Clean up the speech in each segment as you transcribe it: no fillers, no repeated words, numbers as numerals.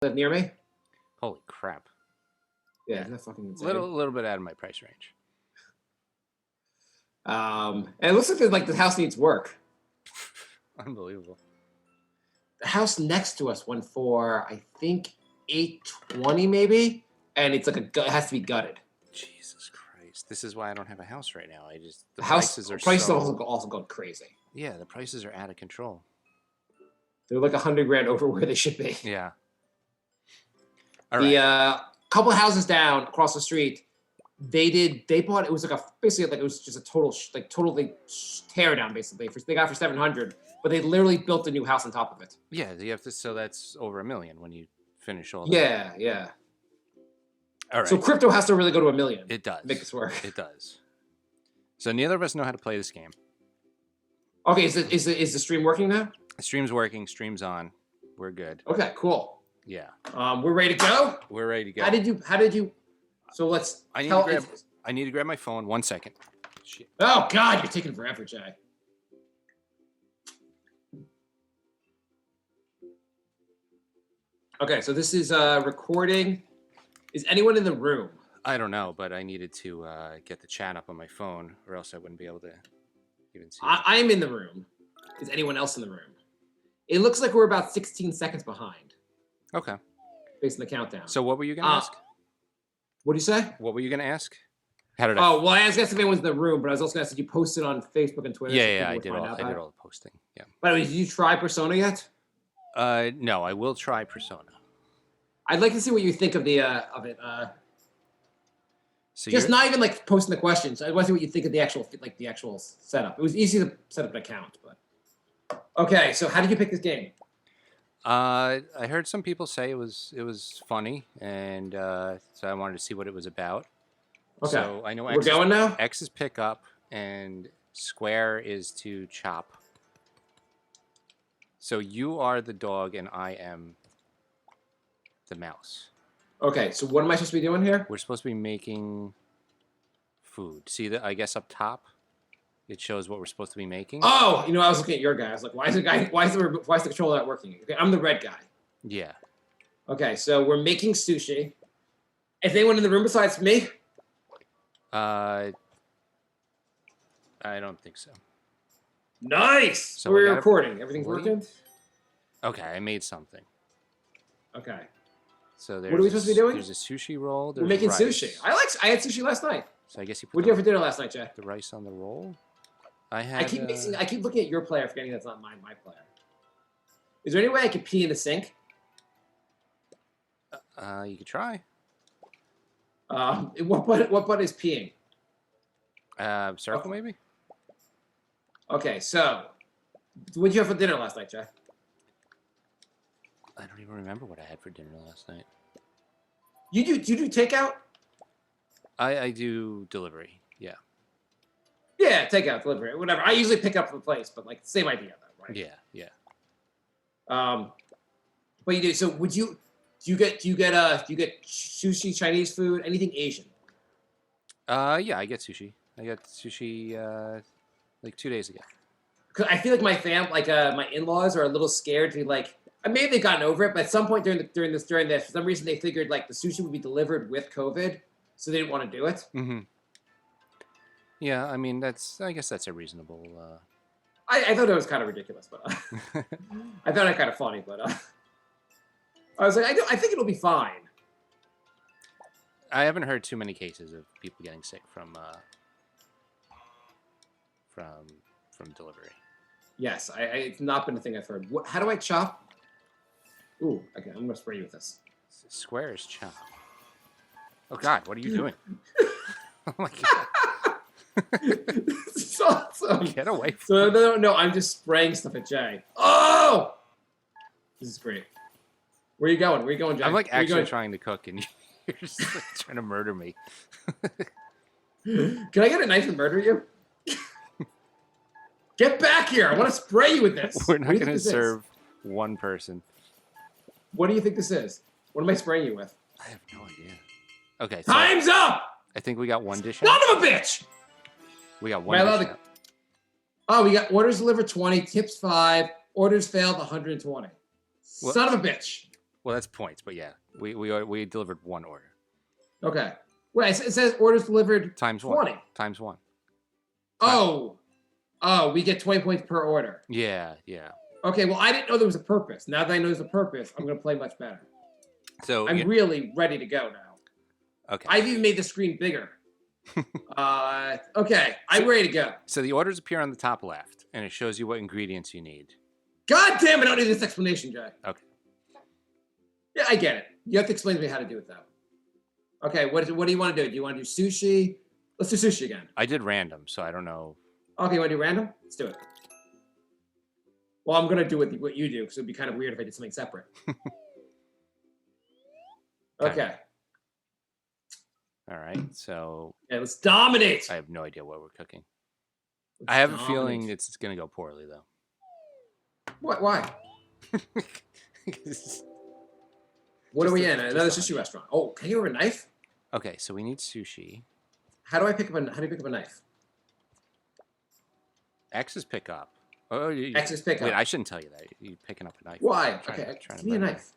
live near me? Holy crap! Yeah, isn't that fucking insane? Little bit out of my price range. And it looks like the house needs work. Unbelievable. The house next to us went for I think 820 maybe, and it's like it has to be gutted. Jesus Christ! This is why I don't have a house right now. The prices so also gone crazy. Yeah, the prices are out of control. They're like $100,000 over where they should be. Yeah. All right. The couple of houses down across the street, they bought it was like basically it was just a totally tear down basically. They got for 700, but they literally built a new house on top of it. Yeah, you have to. So that's over $1 million when you finish all that. Yeah. All right. So crypto has to really go to $1 million. It does. To make this work. It does. So neither of us know how to play this game. Okay, is the stream working now? The stream's working. Stream's on. We're good. Okay, cool. Yeah. We're ready to go. We're ready to go. How did you? So let's. I need to grab my phone. 1 second. Shit. Oh God, you're taking forever, Jay. Okay, so this is recording. Is anyone in the room? I don't know, but I needed to get the chat up on my phone, or else I wouldn't be able to even see. I'm in the room. Is anyone else in the room? It looks like we're about 16 seconds behind. Okay. Based on the countdown. So what were you going to ask? What do you say? What were you going to ask? Well, I was asking if anyone's in the room, but I was also going to ask if you posted on Facebook and Twitter. Yeah, I did all the posting. Yeah. By the way, did you try Persona yet? No, I will try Persona. I'd like to see what you think of it. So just not even like posting the questions. I want to see what you think of the actual setup. It was easy to set up an account, but okay. So how did you pick this game? I heard some people say it was funny, and so I wanted to see what it was about. Okay. So I know we're going now. X is pick up, and square is to chop. So you are the dog, and I am the mouse. Okay, so what am I supposed to be doing here? We're supposed to be making food. See, I guess up top, it shows what we're supposed to be making. Oh, I was looking at your guy. I was like, why is the controller not working? Okay, I'm the red guy. Yeah. Okay, so we're making sushi. Is anyone in the room besides me? I don't think so. Nice. So we're recording. Everything's working. Okay, I made something. Okay. So what are we supposed to be doing? There's a sushi roll. We're making sushi. I had sushi last night. So I guess you put. What did you have for dinner last night, Jay? The rice on the roll. I keep looking at your player, forgetting that's not my player. Is there any way I could pee in the sink? You could try. What button is peeing? Circle maybe. Okay, so what did you have for dinner last night, Jay? I don't even remember what I had for dinner last night. Do you do takeout? I do delivery. Yeah. Yeah, takeout, delivery, whatever. I usually pick up from the place, but like same idea, though, right? Yeah. But you do. So do you get sushi, Chinese food, anything Asian? Yeah, I get sushi. I got sushi like 2 days ago. Cause I feel like my in-laws are a little scared to be like. Maybe they've gotten over it, but at some point during this, for some reason, they figured like the sushi would be delivered with COVID, so they didn't want to do it. Mm-hmm. Yeah, I mean I guess that's a reasonable. I thought it was kind of ridiculous, but I thought it kind of funny, but I was like, I think it'll be fine. I haven't heard too many cases of people getting sick from delivery. Yes, it's not been a thing I've heard. How do I chop? Ooh, okay, I'm gonna spray you with this. Square is chop. Oh God, what are you doing? Oh my God. This is awesome. Get away from me. No, I'm just spraying stuff at Jay. Oh! This is great. Where are you going, Jay? I'm like actually trying to cook, and you're just like, trying to murder me. Can I get a knife and murder you? Get back here! I want to spray you with this. We're not going to serve one person. What do you think this is? What am I spraying you with? I have no idea. Okay. So time's up! I think we got one dish. Son of a bitch! We got one dish. Oh, we got orders delivered 20, tips 5, orders failed 120. Son of a bitch. Well, that's points, but yeah, we delivered one order. Okay. Wait, it says orders delivered Times 20. one. Times 1. Oh, we get 20 points per order. Yeah. Okay, well, I didn't know there was a purpose. Now that I know there's a purpose, I'm going to play much better. So I'm really ready to go now. Okay. I've even made the screen bigger. Okay, I'm ready to go. So the orders appear on the top left, and it shows you what ingredients you need. God damn it, I don't need this explanation, Jay. Okay. Yeah, I get it. You have to explain to me how to do it, though. Okay, what do you want to do? Do you want to do sushi? Let's do sushi again. I did random, so I don't know. Okay, you want to do random? Let's do it. Well, I'm going to do what you do, because it would be kind of weird if I did something separate. Okay. All right, so... Yeah, let's dominate! I have no idea what we're cooking. I have a feeling it's going to go poorly, though. What? Why? What are we in? Another sushi restaurant. Oh, can you have a knife? Okay, so we need sushi. How do you pick up a knife? X is pick up. X is pick up. Wait, I shouldn't tell you that. You're picking up a knife. Why? Okay, give me a knife.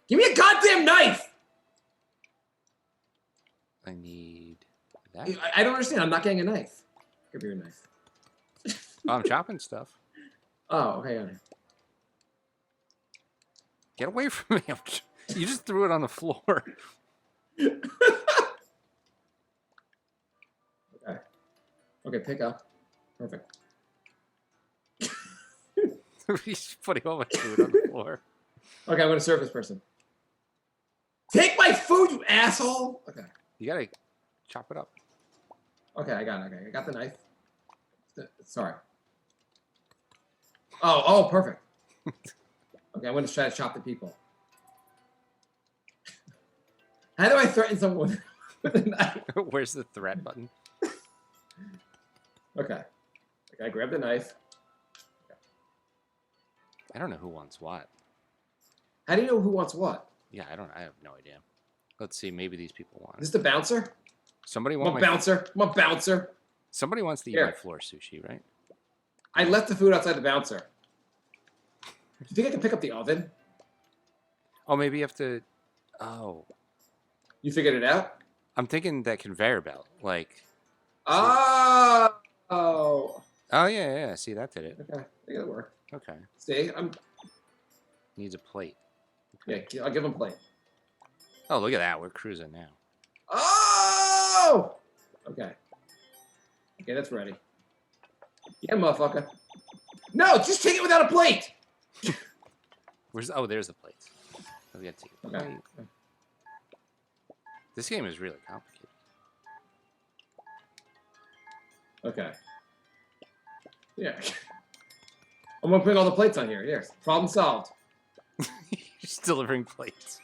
Give me a goddamn knife! I need that. I don't understand. I'm not getting a knife. Give me your knife. Oh, I'm chopping stuff. Oh, okay. Okay. Get away from me. You just threw it on the floor. Okay, pick up. Perfect. He's putting all my food on the floor. Okay, I'm going to serve this person. Take my food, you asshole! Okay. You got to chop it up. Okay, I got it. Okay, I got the knife. Sorry. Oh, perfect. Okay, I'm going to try to chop the people. How do I threaten someone with a knife? Where's the threat button? Okay, I grab the knife. Okay. I don't know who wants what. How do you know who wants what? Yeah, I have no idea. Let's see. Maybe these people want it. Is this the bouncer? Somebody I'm wants a bouncer. Somebody wants to eat my floor sushi, right? I left the food outside the bouncer. Do you think I can pick up the oven? Oh, maybe you have to... Oh. You figured it out? I'm thinking that conveyor belt. Like... Oh! Oh, yeah. See, that did it. Okay, I think it'll work. Okay. See, Needs a plate. Okay. Yeah, I'll give him a plate. Oh, look at that. We're cruising now. Oh! Okay. Okay, that's ready. Yeah, motherfucker. No, just take it without a plate! Where's... Oh, there's the plates. We got to take a plate. Okay. This game is really complicated. Okay. Yeah. I'm gonna put all the plates on here. Yes. Problem solved. You're just delivering plates.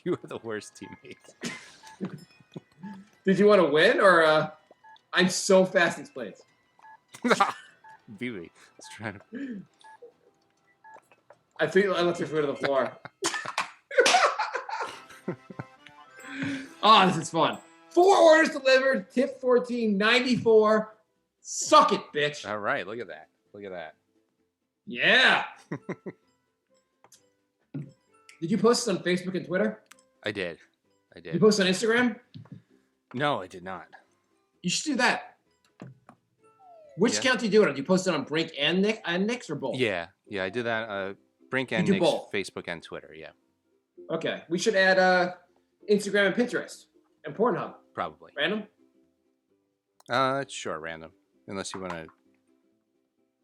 You are the worst teammate. Did you want to win, or I'm so fast at these plates? BB, let's try to... I feel I left your food on the floor. Oh, this is fun. 4 orders delivered, tip 14.94. Suck it, bitch. All right, look at that. Look at that. Yeah. Did you post this on Facebook and Twitter? I did. You post on Instagram? No, I did not. You should do that. Which account do you do it on? Do you post it on Brink and Nick's or both? Yeah, I did that. Brink and You do Nick's both? Facebook and Twitter, yeah. Okay. We should add Instagram and Pinterest and Pornhub. Probably. Random? Sure, random. Unless you want to...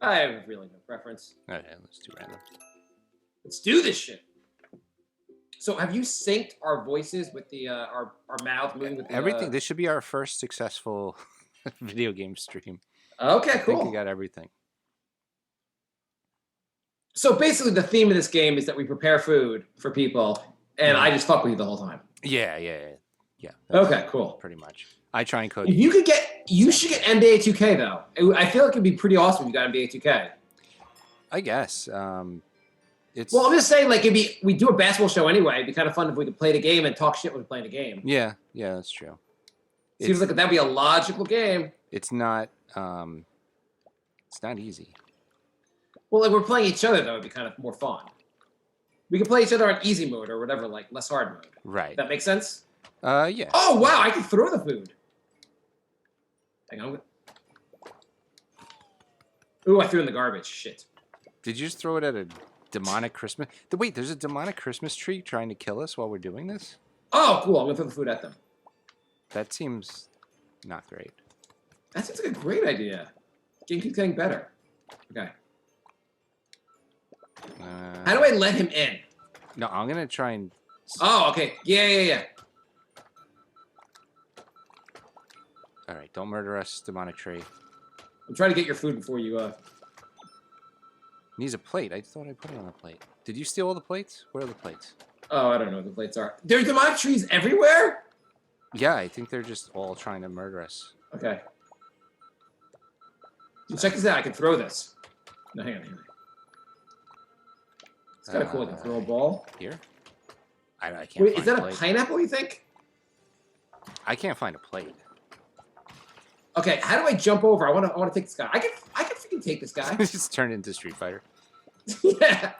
I have really no preference. Okay, let's do random. Let's do this shit. So have you synced our voices with the our mouth moving with the, everything? This should be our first successful video game stream. Okay, I cool. think we got everything. So basically the theme of this game is that we prepare food for people, and I just fuck with you the whole time. Yeah. Okay, cool. Pretty much. I try and cook. If you should get NBA 2K though. I feel like it'd be pretty awesome if you got NBA 2K. I guess. It's... Well, I'm just saying, like, we do a basketball show anyway. It'd be kind of fun if we could play the game and talk shit when we're playing a game. Yeah, that's true. Seems like that'd be a logical game. It's not easy. Well, if we're playing each other, though, it'd be kind of more fun. We can play each other on easy mode or whatever, like less hard mode. Right. That makes sense? Yeah. Oh, wow, I can throw the food. Hang on. Ooh, I threw it in the garbage. Shit. Did you just throw it at a demonic Christmas? Wait, there's a demonic Christmas tree trying to kill us while we're doing this? Oh, cool. I'm going to throw the food at them. That seems not great. That seems like a great idea. Game keeps getting better. Okay. How do I let him in? No, I'm going to try and... Oh, okay. Yeah. All right, don't murder us, demonic tree. I'm trying to get your food before you, Needs a plate. I thought I put it on a plate. Did you steal all the plates? Where are the plates? Oh, I don't know what the plates are. There's demonic trees everywhere? Yeah, I think they're just all trying to murder us. Okay. Check this out. I can throw this. No, hang on. It's kind of cool. I can throw a ball. Here? I can't Wait, find is that a plate. pineapple, you think? I can't find a plate. Okay, how do I jump over? I want to take this guy. I can freaking take this guy. Just turned into Street Fighter. Yeah.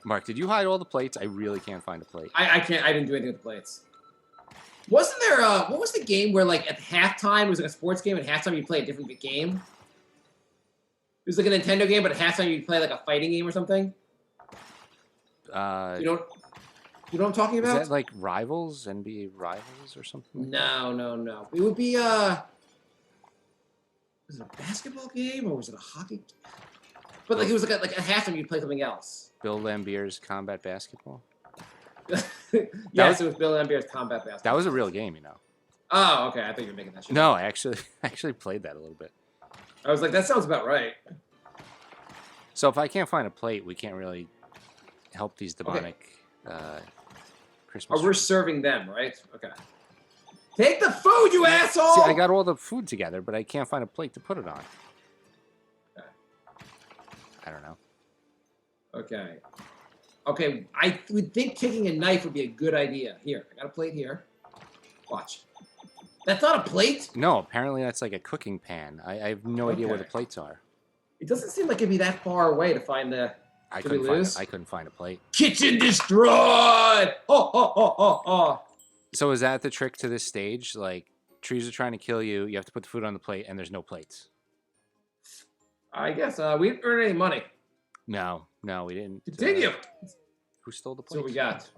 Mark, did you hide all the plates? I really can't find a plate. I can't. I didn't do anything with the plates. Wasn't there? What was the game where like at halftime it was like a sports game? At halftime you play a different game. It was like a Nintendo game, but at halftime you play like a fighting game or something. You know what I'm talking about? Is that like Rivals, NBA Rivals or something? No. It would be was it a basketball game or was it a hockey game? But like it was like a halftime you'd play something else. Bill Lambier's Combat Basketball? Yes, it was Bill Lambier's Combat Basketball. That was a real game, you know. Oh, okay. I thought you were making that shit. No, I actually played that a little bit. I was like, that sounds about right. So if I can't find a plate, we can't really help these demonic Christmas Oh, we're trees. serving them, right? Okay. Take the food, you asshole! See, I got all the food together, but I can't find a plate to put it on. Okay. I don't know. Okay. Okay, I would think taking a knife would be a good idea. Here, I got a plate here. Watch. That's not a plate? No, apparently that's like a cooking pan. I have no idea where the Okay. plates are. It doesn't seem like it'd be that far away to find the... I Did we lose? couldn't find a plate. Kitchen destroyed! Oh. So is that the trick to this stage? Like, trees are trying to kill you, you have to put the food on the plate, and there's no plates. I guess we didn't earn any money. No, we didn't. Continue. Who stole the That's what plates? we got.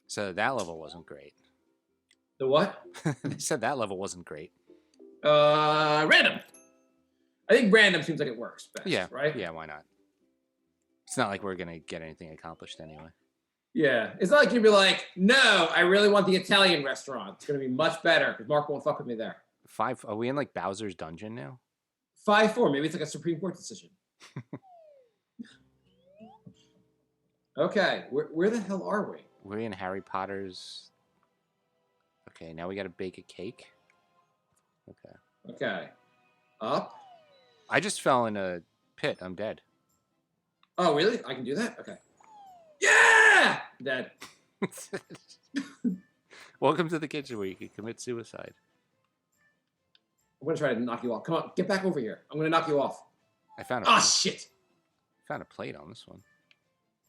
So that level wasn't great. The what? They said that level wasn't great. Random. I think random seems like it works best, Yeah, right? Yeah, why not? It's not like we're going to get anything accomplished anyway. Yeah. It's not like you'd be like, no, I really want the Italian restaurant. It's going to be much better because Mark won't fuck with me there. 5, are we in like Bowser's dungeon now? 5-4. Maybe it's like a Supreme Court decision. Okay. Where the hell are we? We're in Harry Potter's... Okay, now we got to bake a cake. Okay. Okay. Up. I just fell in a pit. I'm dead. Oh, really? I can do that? Okay. Yeah! I'm dead. Welcome to the kitchen where you can commit suicide. I'm going to try to knock you off. Come on. Get back over here. I'm going to knock you off. I found Oh, shit. found a plate on this one.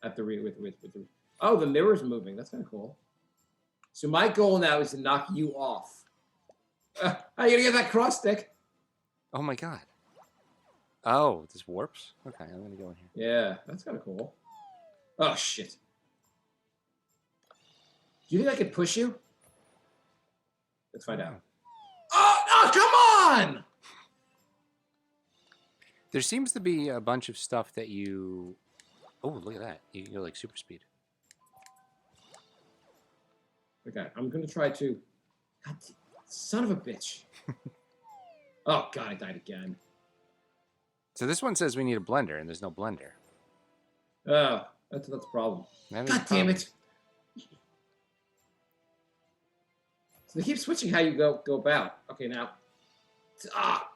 At the with the... Oh, the mirror's moving. That's kind of cool. So my goal now is to knock you off. How are you going to get that cross stick? Oh my god. Oh, this warps? Okay, I'm gonna go in here. Yeah, that's kind of cool. Oh, shit. Do you think I could push you? Let's find out. Oh, come on! There seems to be a bunch of stuff that you... Oh, look at that. You can go like super speed. Okay, I'm going to try to... God, son of a bitch. Oh, God, I died again. So this one says we need a blender, and there's no blender. Oh, that's a problem. That is a God damn problem. it. So they keep switching how you go about. Okay, now. Ah.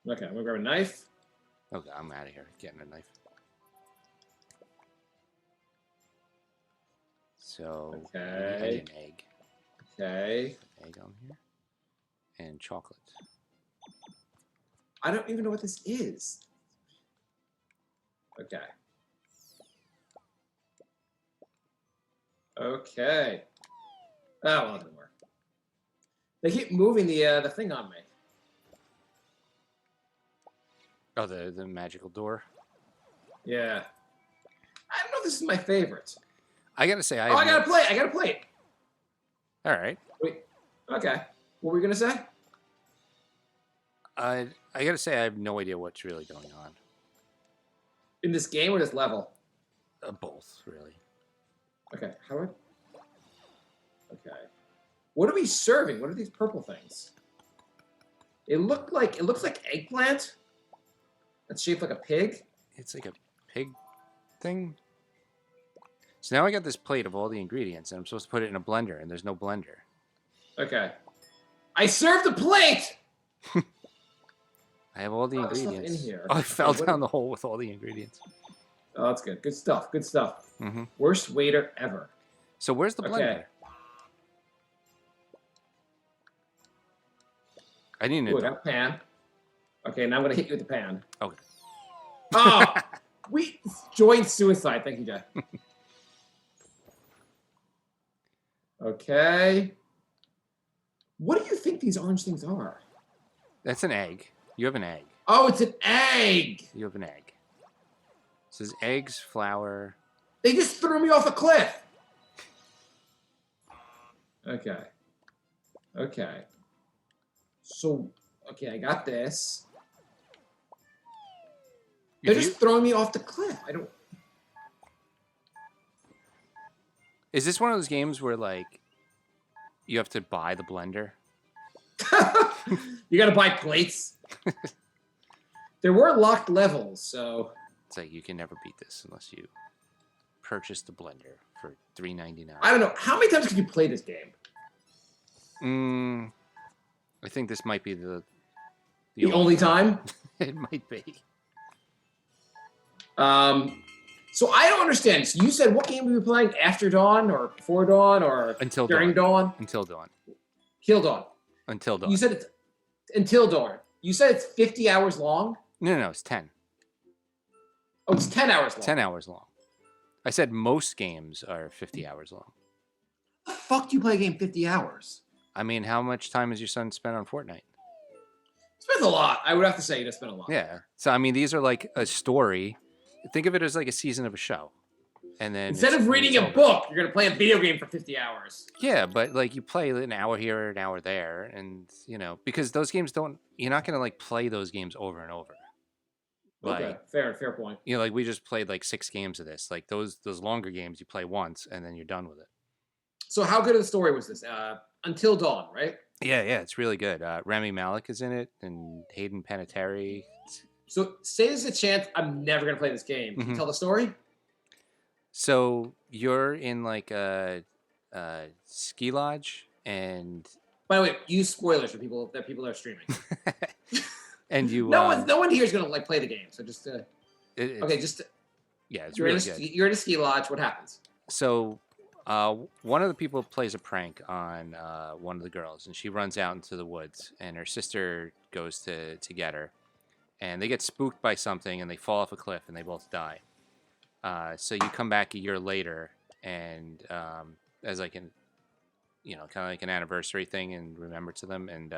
Okay, I'm gonna grab a knife. Okay, I'm out of here. Getting a knife. So, Okay. maybe an egg. Okay. Egg on here. And chocolate. I don't even know what this is. Okay. Okay. Oh, well, it didn't work. They keep moving the thing on me. Oh, the magical door. Yeah. I don't know if this is my favorite. I gotta say, I gotta play. I gotta play it. All right. Wait. Okay. What were we gonna say? I gotta say, I have no idea what's really going on. In this game or this level? Both, really. Okay. How do I? Okay. What are we serving? What are these purple things? It looks like eggplant. That's shaped like a pig. It's like a pig thing. So now I got this plate of all the ingredients, and I'm supposed to put it in a blender, and there's no blender. Okay. I served a plate. I have all the ingredients. Stuff in here. Oh, I fell down the hole with all the ingredients. Oh, that's good. Good stuff. Good stuff. Mm-hmm. Worst waiter ever. So where's the blender? I need Ooh, I got a pan. Okay, now I'm gonna hit you with the pan. Okay. Oh, we joined suicide. Thank you, Jay. Okay. What do you think these orange things are? That's an egg. You have an egg. Oh, it's an egg. You have an egg. It says eggs, flour. They just threw me off a cliff. Okay. Okay. So, okay, I got this. They're just throwing me off the cliff. I don't... Is this one of those games where, like, you have to buy the blender? You gotta buy plates. There were locked levels, so... It's like, you can never beat this unless you purchase the blender for $3.99. I don't know. How many times could you play this game? I think this might be the only time? It might be. So I don't understand. So you said what game were you playing? After dawn or before dawn or Until during dawn? Until dawn. Till dawn. Until dawn. You said it's until dawn. You said it's 50 hours long? No, it's 10. Oh, it's 10 hours long. 10 hours long. I said most games are 50 hours long. How the fuck do you play a game 50 hours? I mean, how much time has your son spent on Fortnite? Spends a lot. I would have to say he does spend a lot. Yeah. So, I mean, these are like a story. Think of it as like a season of a show. And then instead of reading a book, you're going to play a video game for 50 hours. Yeah, but like you play an hour here, an hour there. And, you know, because those games you're not going to like play those games over and over. Okay, like, fair point. You know, like we just played like 6 games of this. Like those longer games you play once and then you're done with it. So how good of a story was this? Until Dawn, right? Yeah, it's really good. Rami Malek is in it and Hayden Panettiere. So say there's a chance I'm never going to play this game. Can you tell the story? So you're in like a ski lodge and... By the way, use spoilers for people that are streaming. And you... no one here is going to like play the game. So just... yeah, it's really good. You're in a ski lodge. What happens? So one of the people plays a prank on one of the girls, and she runs out into the woods, and her sister goes to get her, and they get spooked by something, and they fall off a cliff, and they both die. So you come back a year later, and as like an, you know, kind of like an anniversary thing, and remember to them, and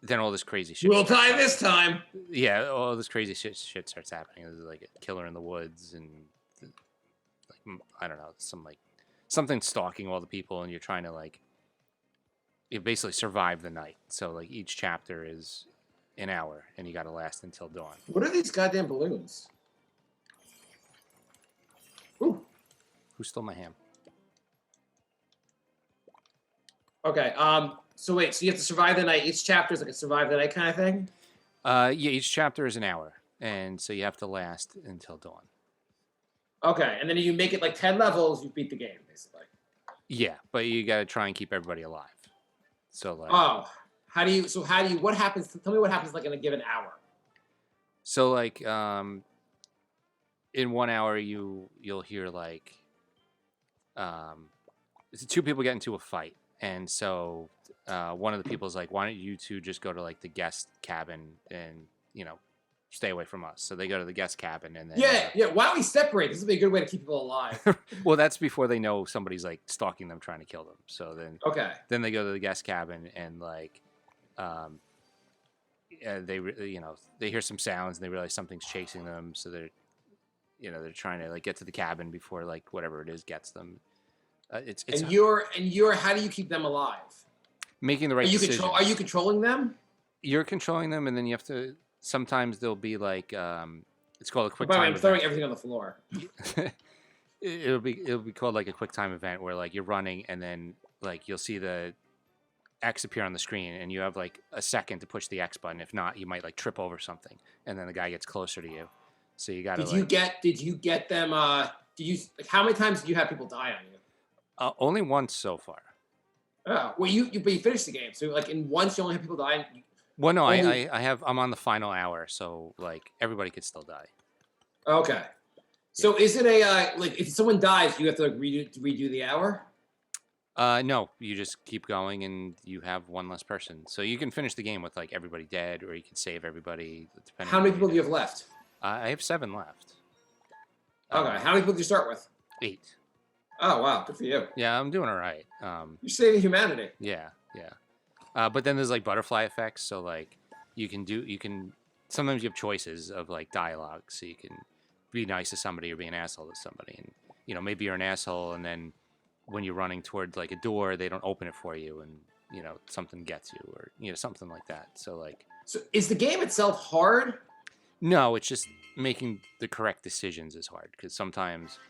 then all this crazy shit. We'll die this time. Yeah, all this crazy shit starts happening. There's like a killer in the woods, and like I don't know, something stalking all the people, and you're trying to like you basically survive the night. So like each chapter is an hour, and you got to last until dawn. What are these goddamn balloons? Ooh. Who stole my ham? Okay. So wait. So you have to survive the night. Each chapter is like a survive the night kind of thing. Yeah. Each chapter is an hour, and so you have to last until dawn. Okay, and then if you make it like 10 levels, you beat the game, basically. Yeah, but you got to try and keep everybody alive. So like. Oh, what happens? Tell me what happens like in a given hour. So like, in 1 hour you'll hear like, 2 people get into a fight, And so one of the people's like, why don't you two just go to like the guest cabin and stay away from us? So they go to the guest cabin and then Yeah. Why don't we separate? This would be a good way to keep people alive. well, that's before they know somebody's like stalking them, trying to kill them. So Okay. then they go to the guest cabin and like they they hear some sounds and they realize something's chasing them. So they're trying to like get to the cabin before like whatever it is gets them. It's and you're how do you keep them alive? Making the right decisions. Are you controlling them? You're controlling them, and then you have to. Sometimes there'll be like it's called a quick time. I'm throwing everything on the floor. it'll be called like a quick time event where like you're running and then like you'll see the X appear on the screen and you have like a second to push the X button. If not, you might like trip over something and then the guy gets closer to you. So you got to. Did you get them? How many times did you have people die on you? Only once so far. Oh, well, you finished the game, so like in once you only have people die. Well, no, I'm on the final hour, so like everybody could still die. Okay. So is it like if someone dies, you have to like redo the hour? No, you just keep going and you have one less person. So you can finish the game with like everybody dead, or you can save everybody. How many people do you have left? I have 7 left. Okay. How many people did you start with? 8. Oh wow, good for you. Yeah, I'm doing all right. You're saving humanity. Yeah. But then there's like butterfly effects, so like you can sometimes you have choices of like dialogue, so you can be nice to somebody or be an asshole to somebody, and maybe you're an asshole, and then when you're running towards like a door, they don't open it for you, and something gets you, or something like that. So is the game itself hard? No, it's just making the correct decisions is hard because sometimes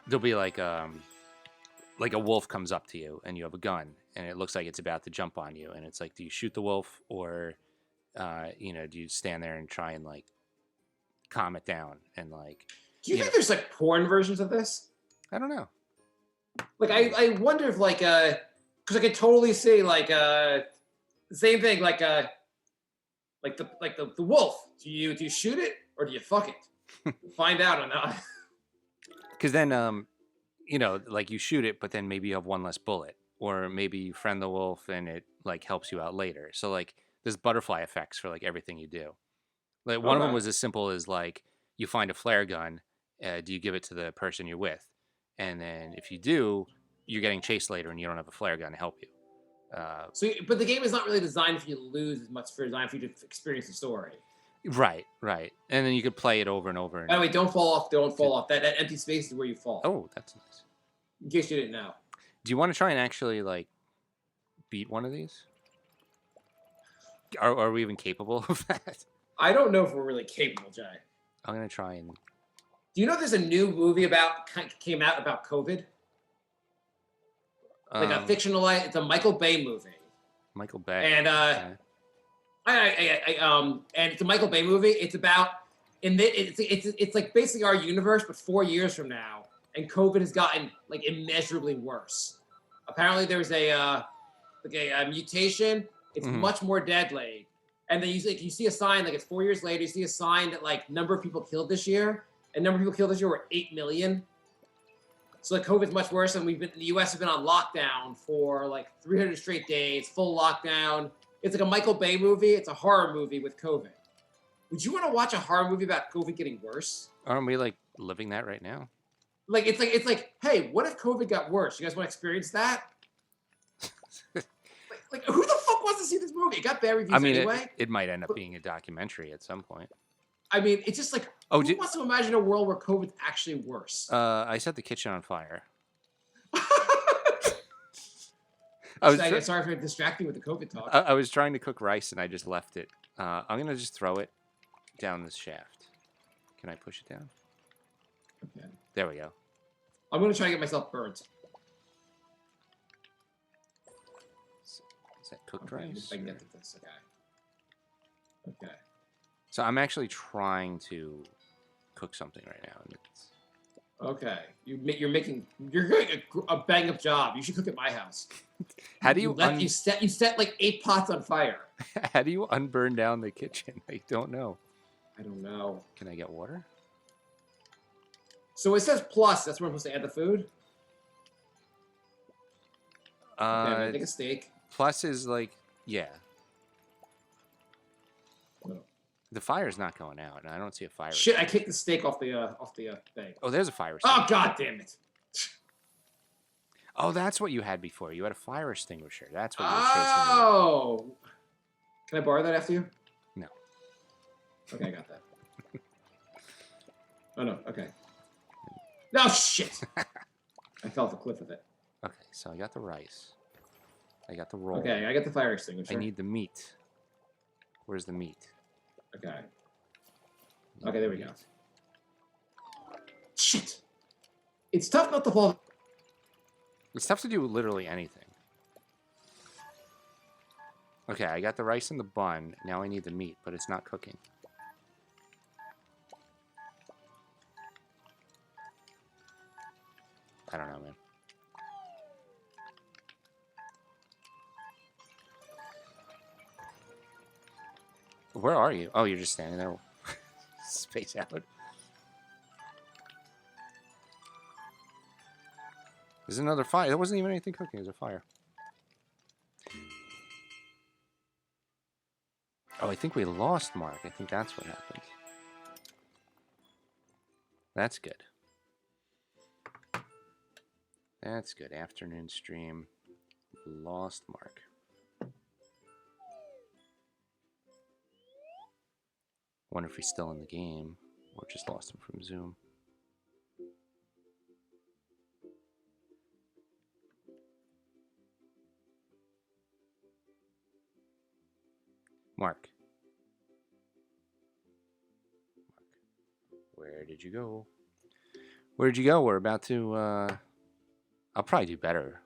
there'll be like a wolf comes up to you and you have a gun and it looks like it's about to jump on you, and it's like, do you shoot the wolf or do you stand there and try and like calm it down and like? Do you think there's like porn versions of this? I don't know. Like I wonder if like because I could totally see like the same thing like the wolf. Do you shoot it or do you fuck it? Find out or not. Because then like you shoot it, but then maybe you have one less bullet, or maybe you friend the wolf and it like helps you out later. So like there's butterfly effects for like everything you do. Like one of them was as simple as like you find a flare gun, do you give it to the person you're with, and then if you do, you're getting chased later and you don't have a flare gun to help you. But the game is not really designed for you to lose as much as designed for you to experience the story. Right. And then you could play it over and over. By the way, don't fall off. That empty space is where you fall. Oh, that's nice. In case you didn't know. Do you want to try and actually like beat one of these? Are we even capable of that? I don't know if we're really capable, Jay. I'm gonna try and. Do you know there's a new movie came out about COVID? Like a fictionalized. It's a Michael Bay movie. Michael Bay. And and it's a Michael Bay movie. It's about it's like basically our universe, but 4 years from now, and COVID has gotten like immeasurably worse. Apparently, there's a mutation. It's much more deadly, and then you see a sign like it's 4 years later. You see a sign that like number of people killed this year, and number of people killed this year were 8 million. So like COVID's much worse, and the U.S. has been on lockdown for like 300 straight days, full lockdown. It's like a Michael Bay movie. It's a horror movie with COVID. Would you want to watch a horror movie about COVID getting worse? Aren't we like living that right now? Like it's like, hey, what if COVID got worse? You guys want to experience that? like who the fuck wants to see this movie? It got bad reviews anyway. It might end up being a documentary at some point. I mean, it's just like, who wants to imagine a world where COVID's actually worse? I set the kitchen on fire. Sorry for distracting with the COVID talk. I was trying to cook rice and I just left it. I'm going to just throw it down this shaft. Can I push it down? Okay. There we go. I'm going to try to get myself burnt. Is that cooked rice? I can get to this. Okay. So I'm actually trying to cook something right now. And okay. You're doing a bang up job. You should cook at my house. How do you you set like 8 pots on fire? How do you unburn down the kitchen? I don't know. I don't know. Can I get water? So it says plus. That's where I'm supposed to add the food. I'm gonna take a steak. Plus is like, yeah. Oh. The fire's not going out, and I don't see a fire. Shit! I kicked the steak off the thing. Oh, there's a fire. Oh god damn it! Oh, that's what you had before. You had a fire extinguisher. That's what you were chasing. Oh! Can I borrow that after you? No. Okay, I got that. Oh no. Okay. No shit! I fell off a cliff with it. Okay, so I got the rice. I got the roll. Okay, I got the fire extinguisher. I need the meat. Where's the meat? Okay. Okay, there we go. Shit! It's tough not to fall. It's tough to do literally anything. Okay, I got the rice in the bun. Now I need the meat, but it's not cooking. I don't know, man. Where are you? Oh, you're just standing there. Space out. There's another fire. There wasn't even anything cooking. There's a fire. Oh, I think we lost Mark. I think that's what happened. That's good. That's good. Afternoon stream. Lost Mark. Wonder if he's still in the game or just lost him from Zoom. Mark. Where did you go? Where'd you go? We're about to, I'll probably do better.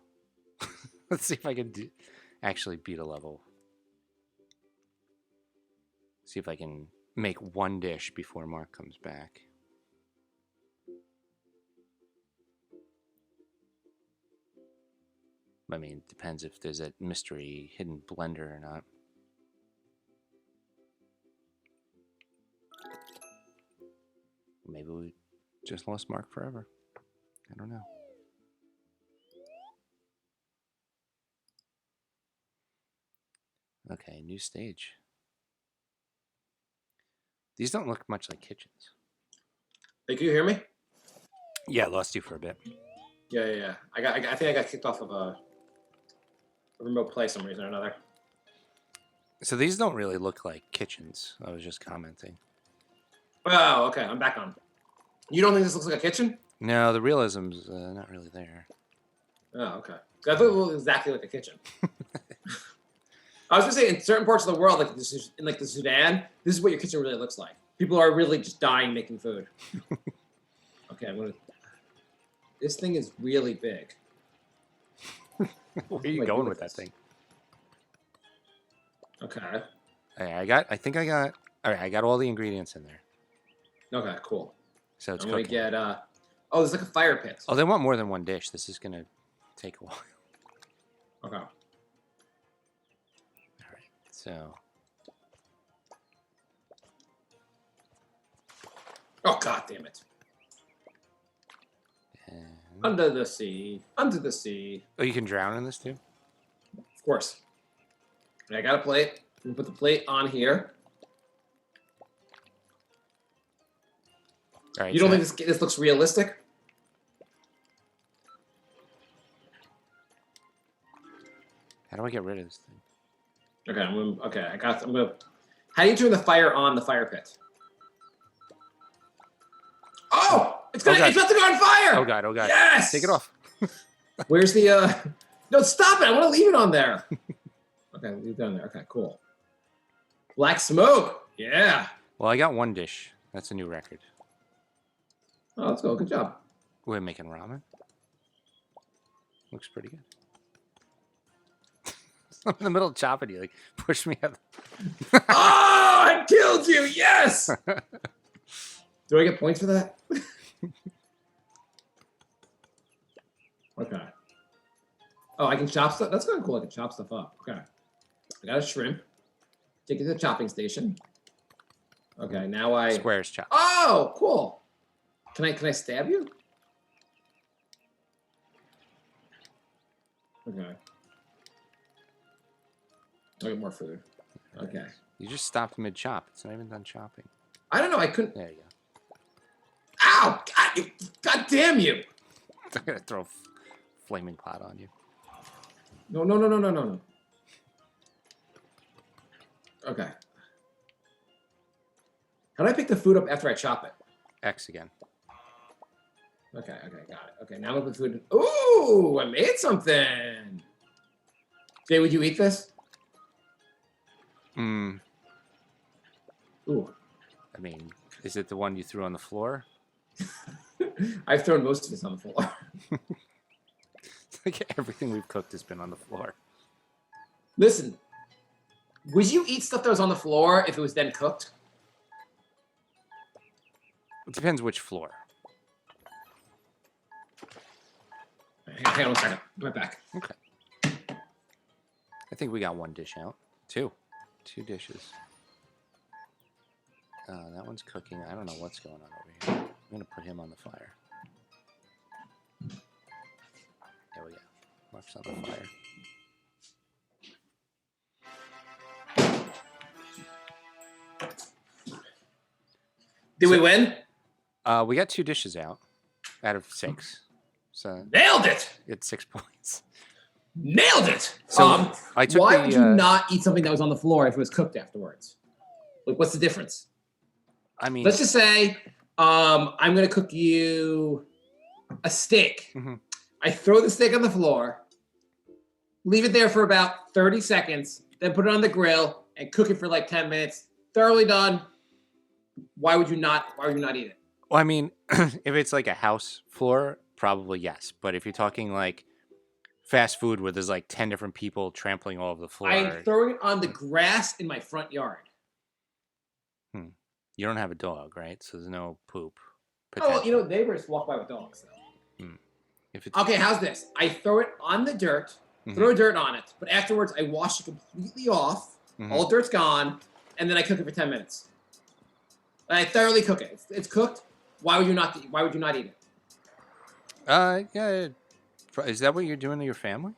Let's see if I can actually beat a level. See if I can make one dish before Mark comes back. I mean, it depends if there's a mystery hidden blender or not. Maybe we just lost Mark forever. I don't know. Okay, new stage. These don't look much like kitchens. Hey, can you hear me? Yeah, I lost you for a bit. Yeah. I think I got kicked off of a remote play some reason or another. So these don't really look like kitchens. I was just commenting. Oh, okay. I'm back on. You don't think this looks like a kitchen? No, the realism's not really there. Oh, okay. I thought it looked exactly like a kitchen. I was gonna say in certain parts of the world, like this, in like the Sudan, this is what your kitchen really looks like. People are really just dying making food. Okay, I'm gonna. This thing is really big. Where are you going with that thing? Okay. Hey, I think I got. All right, I got all the ingredients in there. Okay, cool. So it's I'm gonna cooking. get. Oh, there's like a fire pit. Oh, they want more than one dish. This is gonna take a while. Okay. All right. So. Oh god damn it! And... Under the sea, under the sea. Oh, you can drown in this too? Of course. And I got a plate. I'm gonna put the plate on here. All right. You don't think this looks realistic? How do I get rid of this thing? Okay, I'm gonna. How do you turn the fire on the fire pit? Oh, it's about to go on fire! Oh god! Oh god! Yes! Take it off. Where's the? No, stop it! I want to leave it on there. Okay, leave it on there. Okay, cool. Black smoke. Yeah. Well, I got one dish. That's a new record. Oh, let's go. Good job. We're making ramen. Looks pretty good. I'm in the middle of chopping you, like push me out. Oh, I killed you! Yes. Do I get points for that? Okay. Oh, I can chop stuff. That's kind of cool. I can chop stuff up. Okay. I got a shrimp. Take it to the chopping station. Okay, now I. Squares chop. Oh, cool. Can I stab you? Okay. I'll get more food. Okay. You just stopped mid-chop. It's not even done chopping. I don't know. I couldn't. There you go. Ow! God damn you! I'm going to throw a flaming pot on you. No. Okay. How do I pick the food up after I chop it? X again. Okay, got it. Okay, now look at the food. Ooh, I made something. Jay, would you eat this? Ooh. I mean, is it the one you threw on the floor? I've thrown most of this on the floor. Like everything we've cooked has been on the floor. Listen, would you eat stuff that was on the floor if it was then cooked? It depends which floor. Hang on 1 second. Be right back. Okay. I think we got one dish out. Two dishes. That one's cooking. I don't know what's going on over here. I'm going to put him on the fire. There we go. Mark's on the fire. Did we win? We got 2 dishes out of 6. So nailed it. It's 6 points. Nailed it. So why would you not eat something that was on the floor if it was cooked afterwards? Like, what's the difference? I mean, let's just say I'm going to cook you a steak. Mm-hmm. I throw the steak on the floor, leave it there for about 30 seconds, then put it on the grill and cook it for like 10 minutes. Thoroughly done. Why would you not eat it? Well, I mean, if it's like a house floor, probably yes. But if you're talking like fast food where there's like 10 different people trampling all over the floor. I'm throwing it on the grass in my front yard. You don't have a dog, right? So there's no poop. Oh, you know, neighbors walk by with dogs. If it's... Okay, how's this? I throw it on the dirt, throw dirt on it, but afterwards I wash it completely off. All dirt's gone, and then I cook it for 10 minutes. And I thoroughly cook it. It's cooked. Why would you not eat it? Yeah. Is that what you're doing to your family?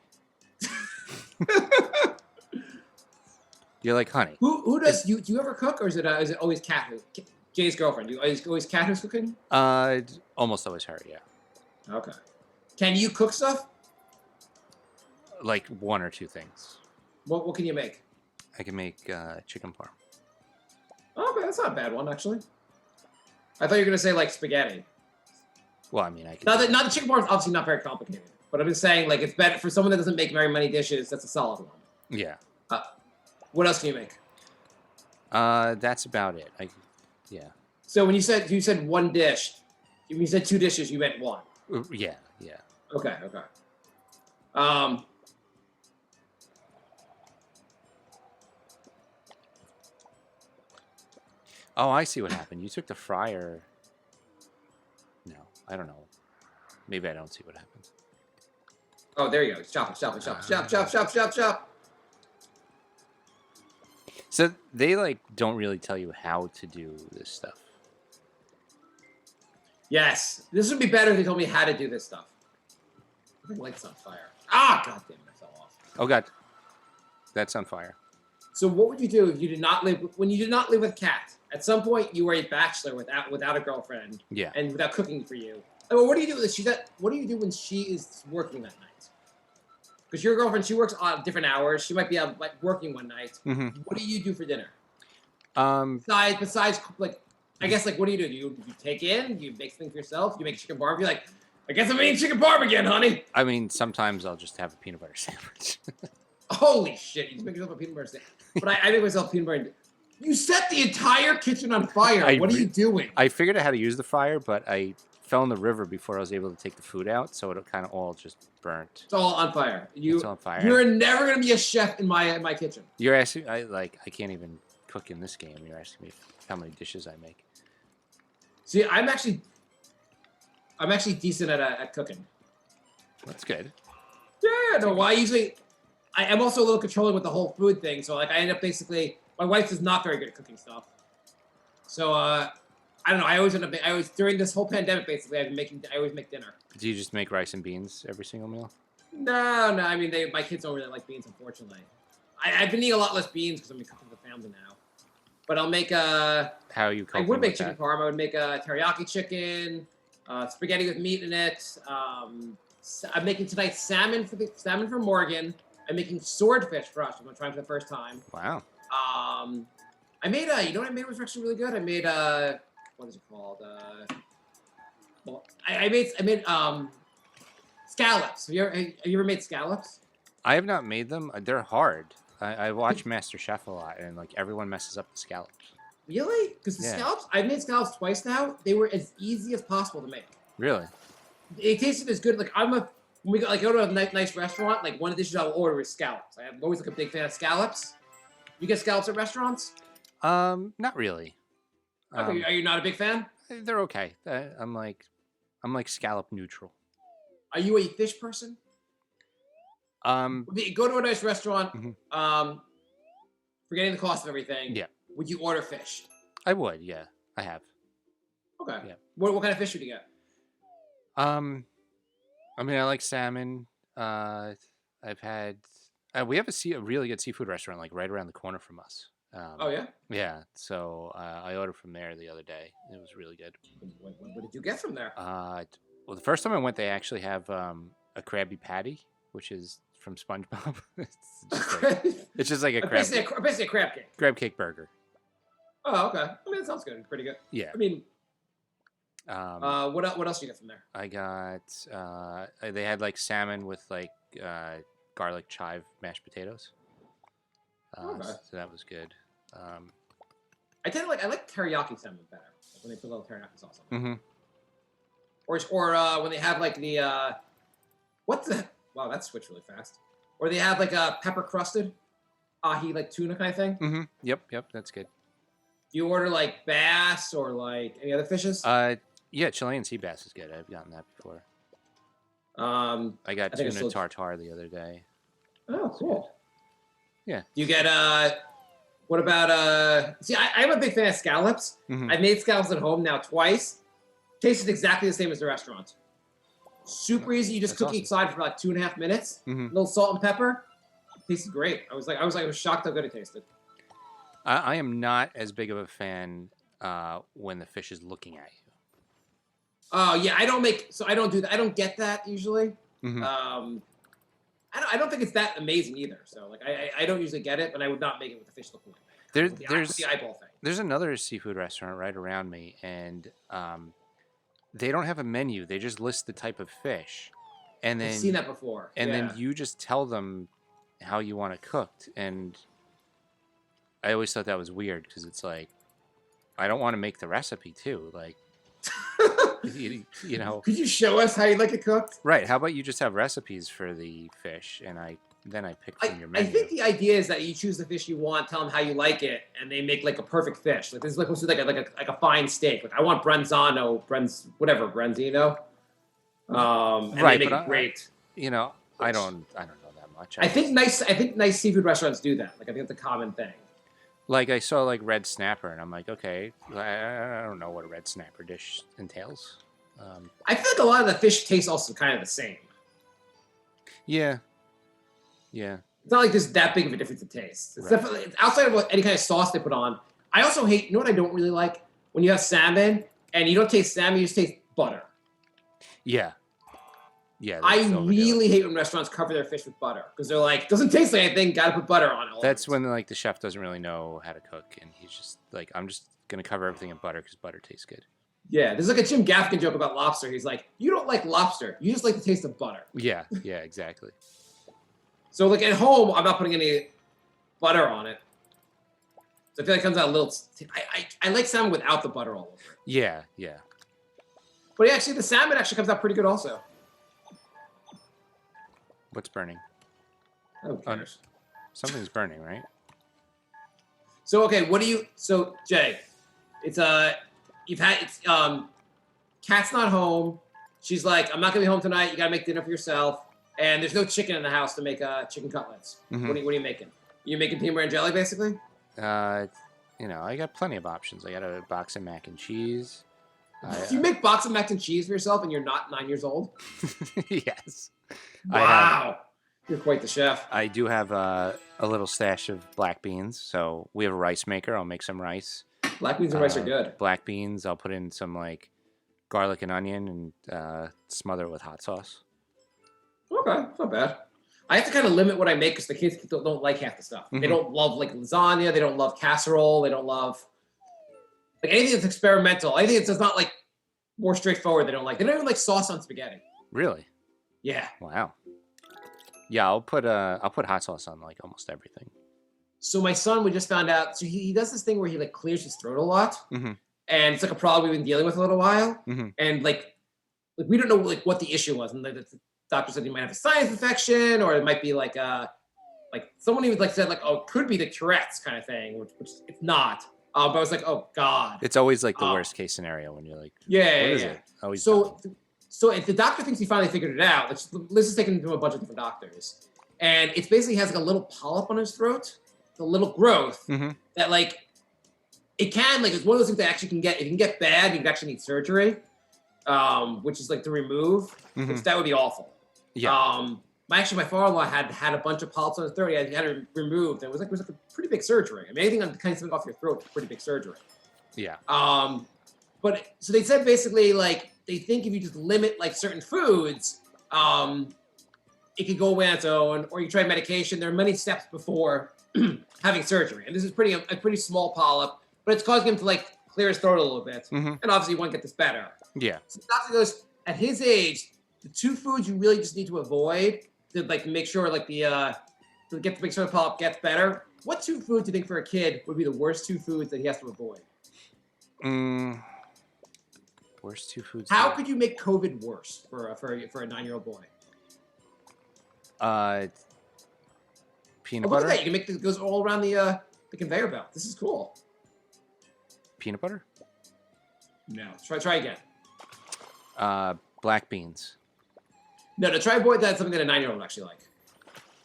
You're like, honey. Who does do you ever cook, or is it always Kat? Jay's girlfriend. Do you always Kat who's cooking? Almost always her. Yeah. Okay. Can you cook stuff? Like 1 or 2 things. What can you make? I can make chicken parm. Okay, that's not a bad one actually. I thought you were gonna say like spaghetti. Well, I mean, I can. Not the chicken parm is obviously not very complicated, but I'm just saying like it's better for someone that doesn't make very many dishes. That's a solid one. Yeah. What else can you make? That's about it. Yeah. So when you said one dish, when you said 2 dishes, you meant 1. Yeah. Okay. Oh, I see what happened. You took the fryer. No, I don't know. Maybe I don't see what happened. Oh, there you go. Chop. So they like don't really tell you how to do this stuff. Yes, this would be better if they told me how to do this stuff. I think light's on fire. Ah, god damn it, I fell off. Oh god, that's on fire. So what would you do if you did not live with Kat? At some point, you were a bachelor without a girlfriend. Yeah. And without cooking for you. Well, what do you do? What do you do when she is working that night? Because your girlfriend, she works on different hours. She might be working one night. What do you do for dinner? Besides, like, I guess, like, what do? You take in? Do you make things for yourself? You make chicken parm? You're like, I guess I'm eating chicken parm again, honey. I mean, sometimes I'll just have a peanut butter sandwich. Holy shit! You just make yourself a peanut butter sandwich. But I make myself peanut butter. You set the entire kitchen on fire. What are you doing? I figured out how to use the fire, but I fell in the river before I was able to take the food out, so it kind of all just burnt. It's all on fire. It's on fire. You're never gonna be a chef in my kitchen. You're asking, I can't even cook in this game. You're asking me how many dishes I make. See, I'm actually decent at cooking. That's good. Yeah, no. Well, I am also a little controlling with the whole food thing. So like, I end up basically. My wife is not very good at cooking stuff. So I don't know. I always during this whole pandemic basically I always make dinner. Do you just make rice and beans every single meal? No. I mean, my kids don't really like beans, unfortunately. I've been eating a lot less beans because I'm cooking for the family now. But I'll make a. How are you cooking? I would make chicken parm. I would make a teriyaki chicken, spaghetti with meat in it. I'm making tonight salmon for Morgan. I'm making swordfish for us. I'm gonna try for the first time. Wow. I made you know what I made was actually really good. I made what is it called? Well, I made scallops. Have you ever made scallops? I have not made them. They're hard. I watch Master Chef a lot, and like everyone messes up the scallops. Really? Because the scallops, I've made scallops twice now. They were as easy as possible to make. Really? It tasted as good. Like when we go to a nice restaurant, like one of the dishes I'll order is scallops. I'm always like a big fan of scallops. You get scallops at restaurants? Not really. Okay, are you not a big fan? They're okay. I'm like scallop neutral. Are you a fish person? Go to a nice restaurant. Mm-hmm. Forgetting the cost of everything. Yeah. Would you order fish? I would. Yeah, I have. Okay. Yeah. What kind of fish would you get? I mean, I like salmon. I've had. We have a really good seafood restaurant like right around the corner from us. Oh yeah. Yeah. So I ordered from there the other day. It was really good. What did you get from there? Well, the first time I went, they actually have a Krabby Patty, which is from SpongeBob. It's just like a crab. Basically a crab cake. Crab cake burger. Oh, okay. I mean, that sounds good. Pretty good. Yeah. I mean, what else did you get from there? I got. They had like salmon with like garlic chive mashed potatoes. Okay. So that was good. I like teriyaki salmon better, like when they put a little teriyaki sauce on it. Mm-hmm. Or when they have like the wow, that switched really fast. Or they have like a pepper crusted ahi like tuna kind of thing. Mm-hmm. Yep, that's good. Do you order like bass or like any other fishes? Yeah, Chilean sea bass is good. I've gotten that before. I got tuna tartare the other day. Oh, cool. Yeah. You get what about see I'm a big fan of scallops. Mm-hmm. I've made scallops at home now twice. Tasted exactly the same as the restaurant. Super easy. You just cook each side for like 2.5 minutes. Mm-hmm. A little salt and pepper. Tasted great. I was shocked how good it tasted. I am not as big of a fan when the fish is looking at you. Oh yeah, I don't do that. I don't get that usually. Mm-hmm. I don't think it's that amazing either. So like I don't usually get it, but I would not make it with the fish looking at me. There's the eyeball thing. There's another seafood restaurant right around me, and they don't have a menu. They just list the type of fish, and then I've seen that before. And then you just tell them how you want it cooked. And I always thought that was weird because it's like I don't want to make the recipe too. Like you know. Could you show us how you like it cooked? Right. How about you just have recipes for the fish, and I pick from your menu. I think the idea is that you choose the fish you want, tell them how you like it, and they make like a perfect fish. Like this is like like a fine steak. Like I want Brenzino. And right, they make it great. I don't know that much. I think nice seafood restaurants do that. Like I think it's a common thing. Like I saw like red snapper, and I'm like, okay, I don't know what a red snapper dish entails. I feel like a lot of the fish tastes also kind of the same. Yeah. Yeah. It's not like there's that big of a difference in taste. It's definitely outside of any kind of sauce they put on. I also hate, you know what I don't really like? When you have salmon and you don't taste salmon, you just taste butter. Yeah. Yeah. I really hate when restaurants cover their fish with butter because they're like, doesn't taste like anything, gotta put butter on it. That's when like the chef doesn't really know how to cook, and he's just like, I'm just gonna cover everything in butter because butter tastes good. Yeah, there's like a Jim Gaffigan joke about lobster. He's like, you don't like lobster, you just like the taste of butter. Yeah, exactly. So like at home, I'm not putting any butter on it. So I feel like it comes out a little. I like salmon without the butter all over it. Yeah. But actually, the salmon actually comes out pretty good also. What's burning? Who cares? Something's burning, right? So okay, So Jay, it's Kat's not home. She's like, I'm not gonna be home tonight. You gotta make dinner for yourself. And there's no chicken in the house to make chicken cutlets. Mm-hmm. What are you making? You making peanut butter and jelly, basically? I got plenty of options. I got a box of mac and cheese. Do you make box of mac and cheese for yourself and you're not 9 years old? Yes. Wow. You're quite the chef. I do have a little stash of black beans, so we have a rice maker. I'll make some rice. Black beans and rice are good. Black beans, I'll put in some like garlic and onion and smother it with hot sauce. Okay, it's not bad. I have to kind of limit what I make because the kids don't like half the stuff. They don't love like lasagna. They don't love casserole. They don't love like anything that's experimental. Anything that's just not like more straightforward. They don't like. They don't even like sauce on spaghetti. Really? Yeah. Wow. Yeah, I'll put hot sauce on like almost everything. So my son, we just found out. So he does this thing where he like clears his throat a lot, and it's like a problem we've been dealing with a little while. And like we don't know like what the issue was, and the doctor said he might have a sinus infection, or it might be like someone even like said like, oh, it could be the Tourette's kind of thing, which it's not. But I was like, oh god. It's always like the worst case scenario when you're like, yeah, what is yeah. it? Always So if the doctor thinks he finally figured it out, Liz is taking him to a bunch of different doctors, and it basically has like a little polyp on his throat, a little growth that like it can like it's one of those things that actually can get, it can get bad. You can actually need surgery, which is like to remove, which that would be awful. Yeah. My father-in-law had a bunch of polyps on his throat. He had it removed. It was like a pretty big surgery. I mean, anything on kind of something off your throat is a pretty big surgery. Yeah. But so they said basically like they think if you just limit like certain foods, it could go away on its own, or you try medication. There are many steps before having surgery, and this is a pretty small polyp, but it's causing him to like clear his throat a little bit, and obviously you want to get this better. Yeah. So the doctor goes, at his age, the two foods you really just need to avoid to like make sure like make sure the polyp gets better. What two foods do you think for a kid would be the worst two foods that he has to avoid? Worst two foods. How could you make COVID worse for a 9-year-old boy? Peanut Look butter. at that! You can make it goes all around the conveyor belt. This is cool. Peanut butter. No, try again. Black beans. No, try avoid that. Something that a 9-year-old would actually like.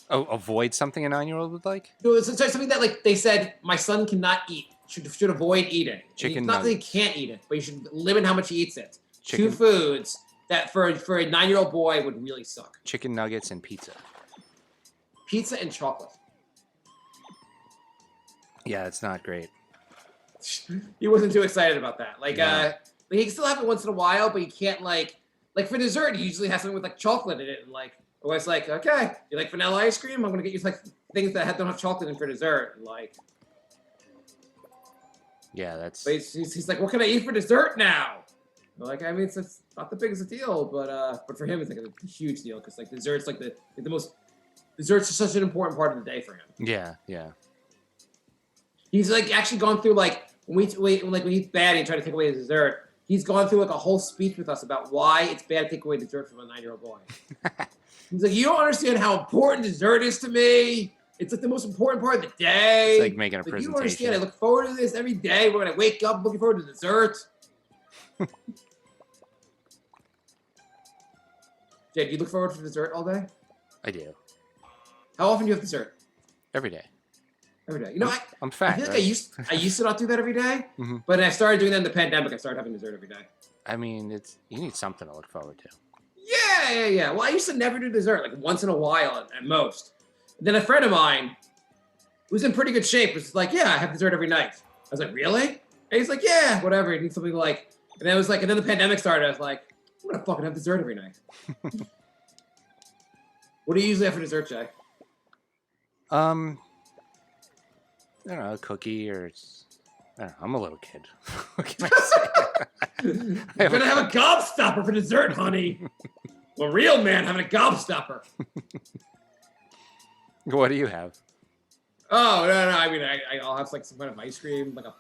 Oh, avoid something a 9-year-old would like? No, it's something that like they said my son cannot eat. Should avoid eating. Chicken Not that he nuggets. can't eat it, but you should limit how much he eats it. Chicken. Two foods that for a 9-year-old boy would really suck. Chicken nuggets and pizza. Pizza and chocolate. Yeah, it's not great. He wasn't too excited about that. Like, No. he can still have it once in a while, but he can't like for dessert. He usually has something with like chocolate in it, and like always like, okay, you like vanilla ice cream? I'm gonna get you like things that don't have chocolate in for dessert, and like. Yeah, that's. But he's like, what can I eat for dessert now? Like, I mean, it's not the biggest a deal, but for him, it's like a huge deal because like dessert's like the most. Desserts are such an important part of the day for him. Yeah, yeah. He's like actually gone through like when he's bad and try to take away his dessert. He's gone through like a whole speech with us about why it's bad to take away dessert from a 9-year-old boy. He's like, you don't understand how important dessert is to me. It's like the most important part of the day. It's like making a You presentation. don't understand. I look forward to this every day. We're gonna wake up looking forward to dessert. Jed, you look forward to dessert all day? I do. How often do you have dessert? Every day. Every day. You know, I'm fat. I feel like right? I used to not do that every day, but I started doing that in the pandemic. I started having dessert every day. I mean, you need something to look forward to. Yeah. Well, I used to never do dessert, like once in a while at most. And then a friend of mine who's in pretty good shape was like, yeah, I have dessert every night. I was like, really? And he's like, yeah, whatever. He needs something like, and I was like, and then the pandemic started. I was like, I'm gonna fucking have dessert every night. What do you usually have for dessert, Jay? I don't know, a cookie or I don't know, I'm a little kid. What can I say? You're gonna have a gobstopper for dessert, honey. A real man having a gobstopper. What do you have? Oh no! I mean, I'll have like some kind of ice cream, like a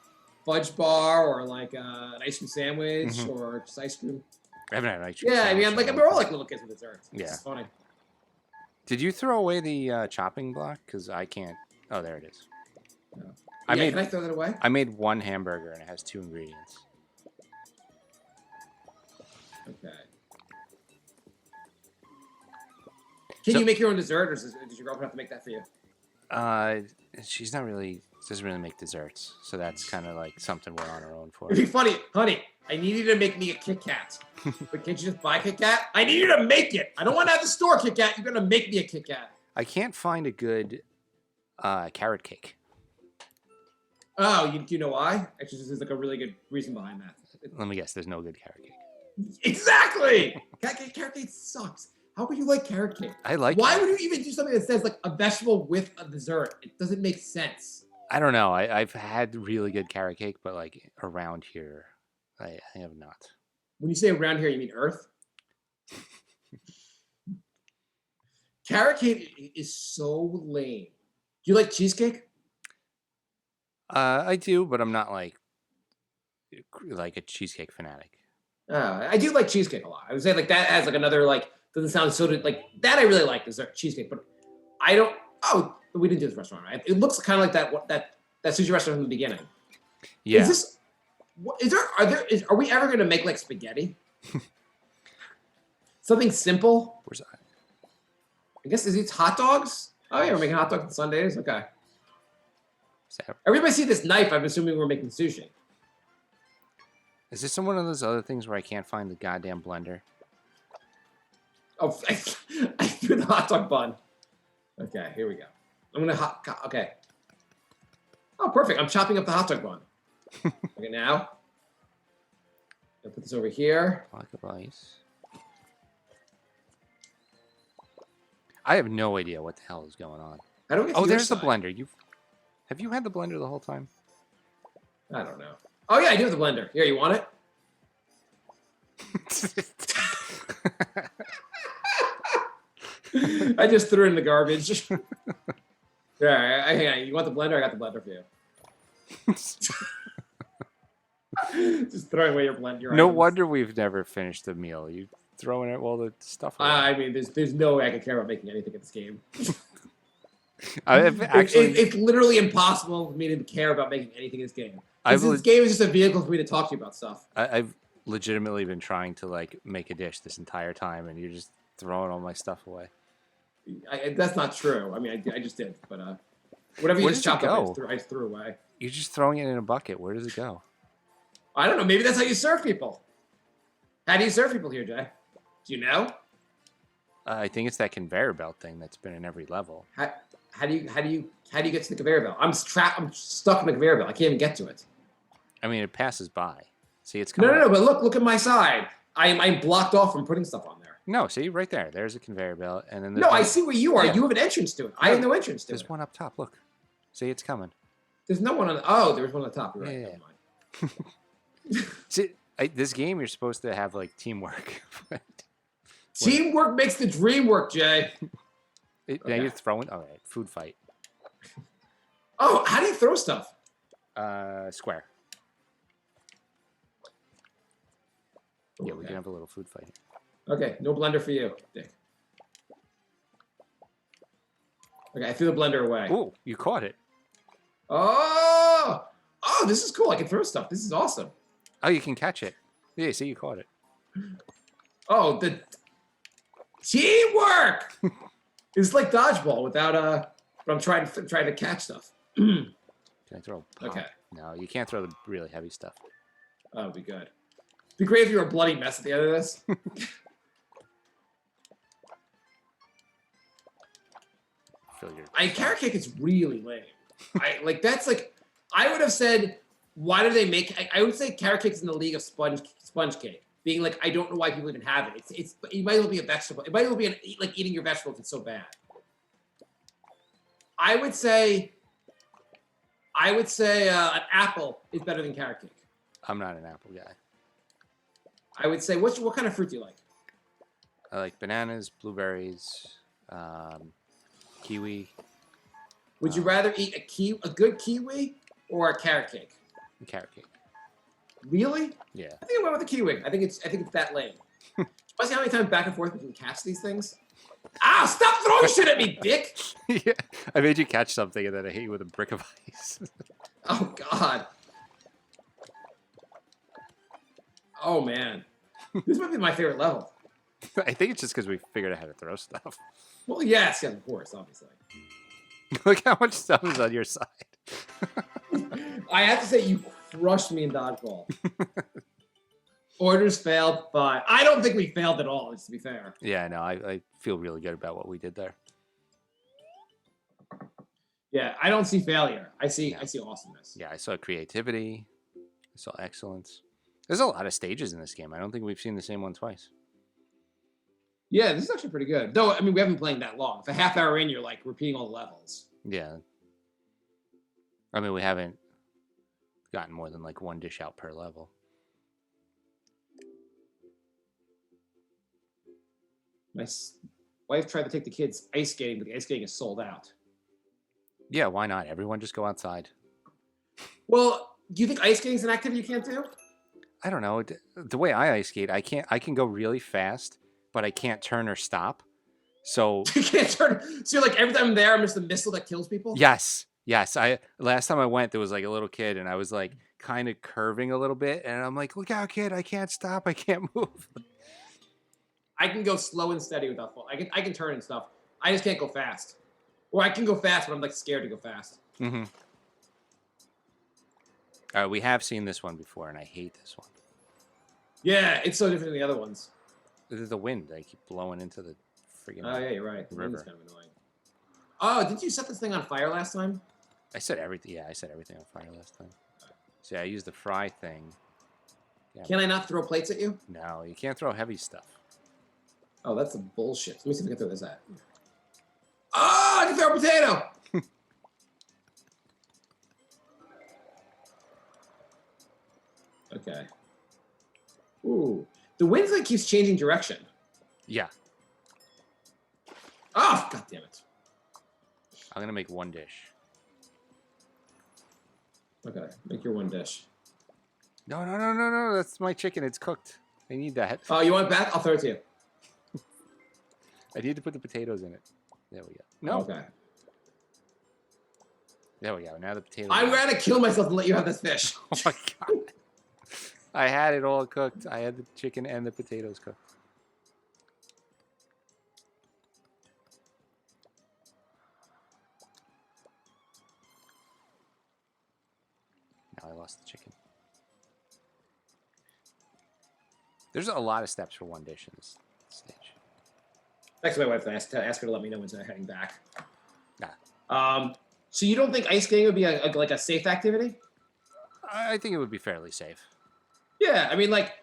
fudge bar, or like an ice cream sandwich, or just ice cream. I haven't had an ice cream. Yeah, I mean, sandwich in a we're all long like time. little kids with desserts. Yeah. It's funny. Did you throw away the chopping block? Because I can't. Oh, there it is. No. Can I throw that away? I made one hamburger and it has 2 ingredients. Okay. Can you make your own dessert, or does your girlfriend have to make that for you? She's not really doesn't really make desserts, so that's kind of like something we're on our own for. It'd be funny, honey. I need you to make me a Kit Kat. But can't you just buy Kit Kat? I need you to make it. I don't want to have the store Kit Kat. You're gonna make me a Kit Kat. I can't find a good carrot cake. Oh, do you know why? Actually, there's like a really good reason behind that. Let me guess. There's no good carrot cake. Exactly. Carrot cake sucks. How could you like carrot cake? I like. Why would you even do something that says like a vegetable with a dessert? It doesn't make sense. I don't know. I've had really good carrot cake, but like around here, I have not. When you say around here, you mean Earth? Carrot cake is so lame. Do you like cheesecake? I do, but I'm not like a cheesecake fanatic. I do like cheesecake a lot. I would say like that as like another like doesn't sound so like that. I really like dessert cheesecake, but I don't. Oh, we didn't do this restaurant, right? It looks kind of like that sushi restaurant from the beginning. Yeah. Are we ever going to make like spaghetti? Something simple. Where's that? I guess it's hot dogs. Oh yeah, we're making hot dogs on Sundays. Okay. Every time I see this knife, I'm assuming we're making sushi. Is this one of those other things where I can't find the goddamn blender? Oh, I threw the hot dog bun. Okay, here we go. I'm gonna okay. Oh, perfect. I'm chopping up the hot dog bun. Okay, now I'll put this over here. Block of ice. I have no idea what the hell is going on. How do we get to your there's side? the blender. Have you had the blender the whole time? I don't know. Oh yeah, I do have the blender. Here, you want it? I just threw it in the garbage. Yeah, hang on. You want the blender? I got the blender for you. Just throwing away your blender. No wonder we've never finished the meal. You throwing all the stuff away. I mean, there's no way I could care about making anything in this game. It's literally impossible for me to care about making anything in this game. This game is just a vehicle for me to talk to you about stuff. I've legitimately been trying to like make a dish this entire time, and you're just throwing all my stuff away. That's not true. I mean, I just did, but whatever you just chopped up, I just threw away. You're just throwing it in a bucket. Where does it go? I don't know. Maybe that's how you serve people. How do you serve people here, Jay? Do you know? I think it's that conveyor belt thing that's been in every level. How do you get to the conveyor belt? I'm stuck in the conveyor belt. I can't even get to it. I mean, it passes by. See, it's coming. No. But look at my side. I'm blocked off from putting stuff on there. No, see right there. There's a conveyor belt, and then I see where you are. Yeah. You have an entrance to it. I have no entrance to it. There's one up top. Look, see, it's coming. There's no one on. Oh, there's one on the top. You're right. Yeah. See, this game you're supposed to have like teamwork. Teamwork makes the dream work, Jay. Now you're throwing. All right, food fight. Oh, how do you throw stuff? Square. Okay. Yeah, we can have a little food fight. Okay, no blender for you, Dick. Okay, I threw the blender away. Oh, you caught it. Oh, this is cool. I can throw stuff. This is awesome. Oh, you can catch it. Yeah, see, you caught it. Oh, the teamwork! It's like dodgeball without but I'm trying to catch stuff. Can I throw a pop? Okay. No, you can't throw the really heavy stuff. That would be good. It'd be great if you were a bloody mess at the end of this. Carrot cake is really lame. I would have said, why do they make? I would say carrot cake is in the league of sponge cake. Being like, I don't know why people even have it. It might as well be a vegetable. It might as well be like eating your vegetables. It's so bad. I would say an apple is better than carrot cake. I'm not an apple guy. I would say, what kind of fruit do you like? I like bananas, blueberries, kiwi. Would you rather eat a good kiwi or a carrot cake? A carrot cake. Really? Yeah. I think I went with the kiwi. I think it's that lame. Especially how many times back and forth we can catch these things. Ah! Stop throwing shit at me, dick! Yeah, I made you catch something and then I hit you with a brick of ice. Oh God. Oh man, this might be my favorite level. I think it's just because we figured out how to throw stuff. Well, yes, of course, obviously. Look how much stuff is on your side. I have to say, you crushed me in dodgeball. Orders failed, but I don't think we failed at all, just to be fair. Yeah, no, I feel really good about what we did there. Yeah, I don't see failure. I see Yeah. awesomeness. Yeah, I saw creativity. I saw excellence. There's a lot of stages in this game. I don't think we've seen the same one twice. Yeah, this is actually pretty good. Though, I mean, we haven't been playing that long. If a half hour in, you're like repeating all the levels. Yeah. I mean, we haven't gotten more than like one dish out per level. My wife tried to take the kids ice skating, but the ice skating is sold out. Yeah, why not? Everyone just go outside. Well, do you think ice skating is an activity you can't do? I don't know. The way I ice skate, I can go really fast, but I can't turn or stop. So You can't turn. So you're like, every time I'm there, I'm just a missile that kills people? yes. Last time I went, there was like a little kid, and I was like kind of curving a little bit, and I'm like, "Look out, kid! I can't stop. I can't move." I can go slow and steady without fall. I can turn and stuff. I just can't go fast. Or I can go fast, but I'm like scared to go fast. Mm-hmm. We have seen this one before, and I hate this one. Yeah, it's so different than the other ones. The wind, they keep blowing into the freaking. Oh yeah, you're right. The wind is river. kind of annoying. Oh, did you set this thing on fire last time? I set everything. Yeah, I set everything on fire last time. So yeah, I used the fry thing. Yeah. Can I not throw plates at you? No, you can't throw heavy stuff. Oh, that's some bullshit. Let me see if I can throw this at. Oh, I can throw a potato! Okay. Ooh. The wind like keeps changing direction. Yeah. Oh, god damn it. I'm gonna make one dish. Okay, make your one dish. No. That's my chicken. It's cooked. I need that. Oh, you want it back? I'll throw it to you. I need to put the potatoes in it. There we go. No. Okay. There we go. Now the potatoes. I'm gonna kill myself and let you have this fish. Oh my god. I had it all cooked. I had the chicken and the potatoes cooked. Now I lost the chicken. There's a lot of steps for one dish in this stage. Text my wife to ask her to let me know when they're heading back. Nah. So you don't think ice skating would be like a safe activity? I think it would be fairly safe. Yeah, I mean, like,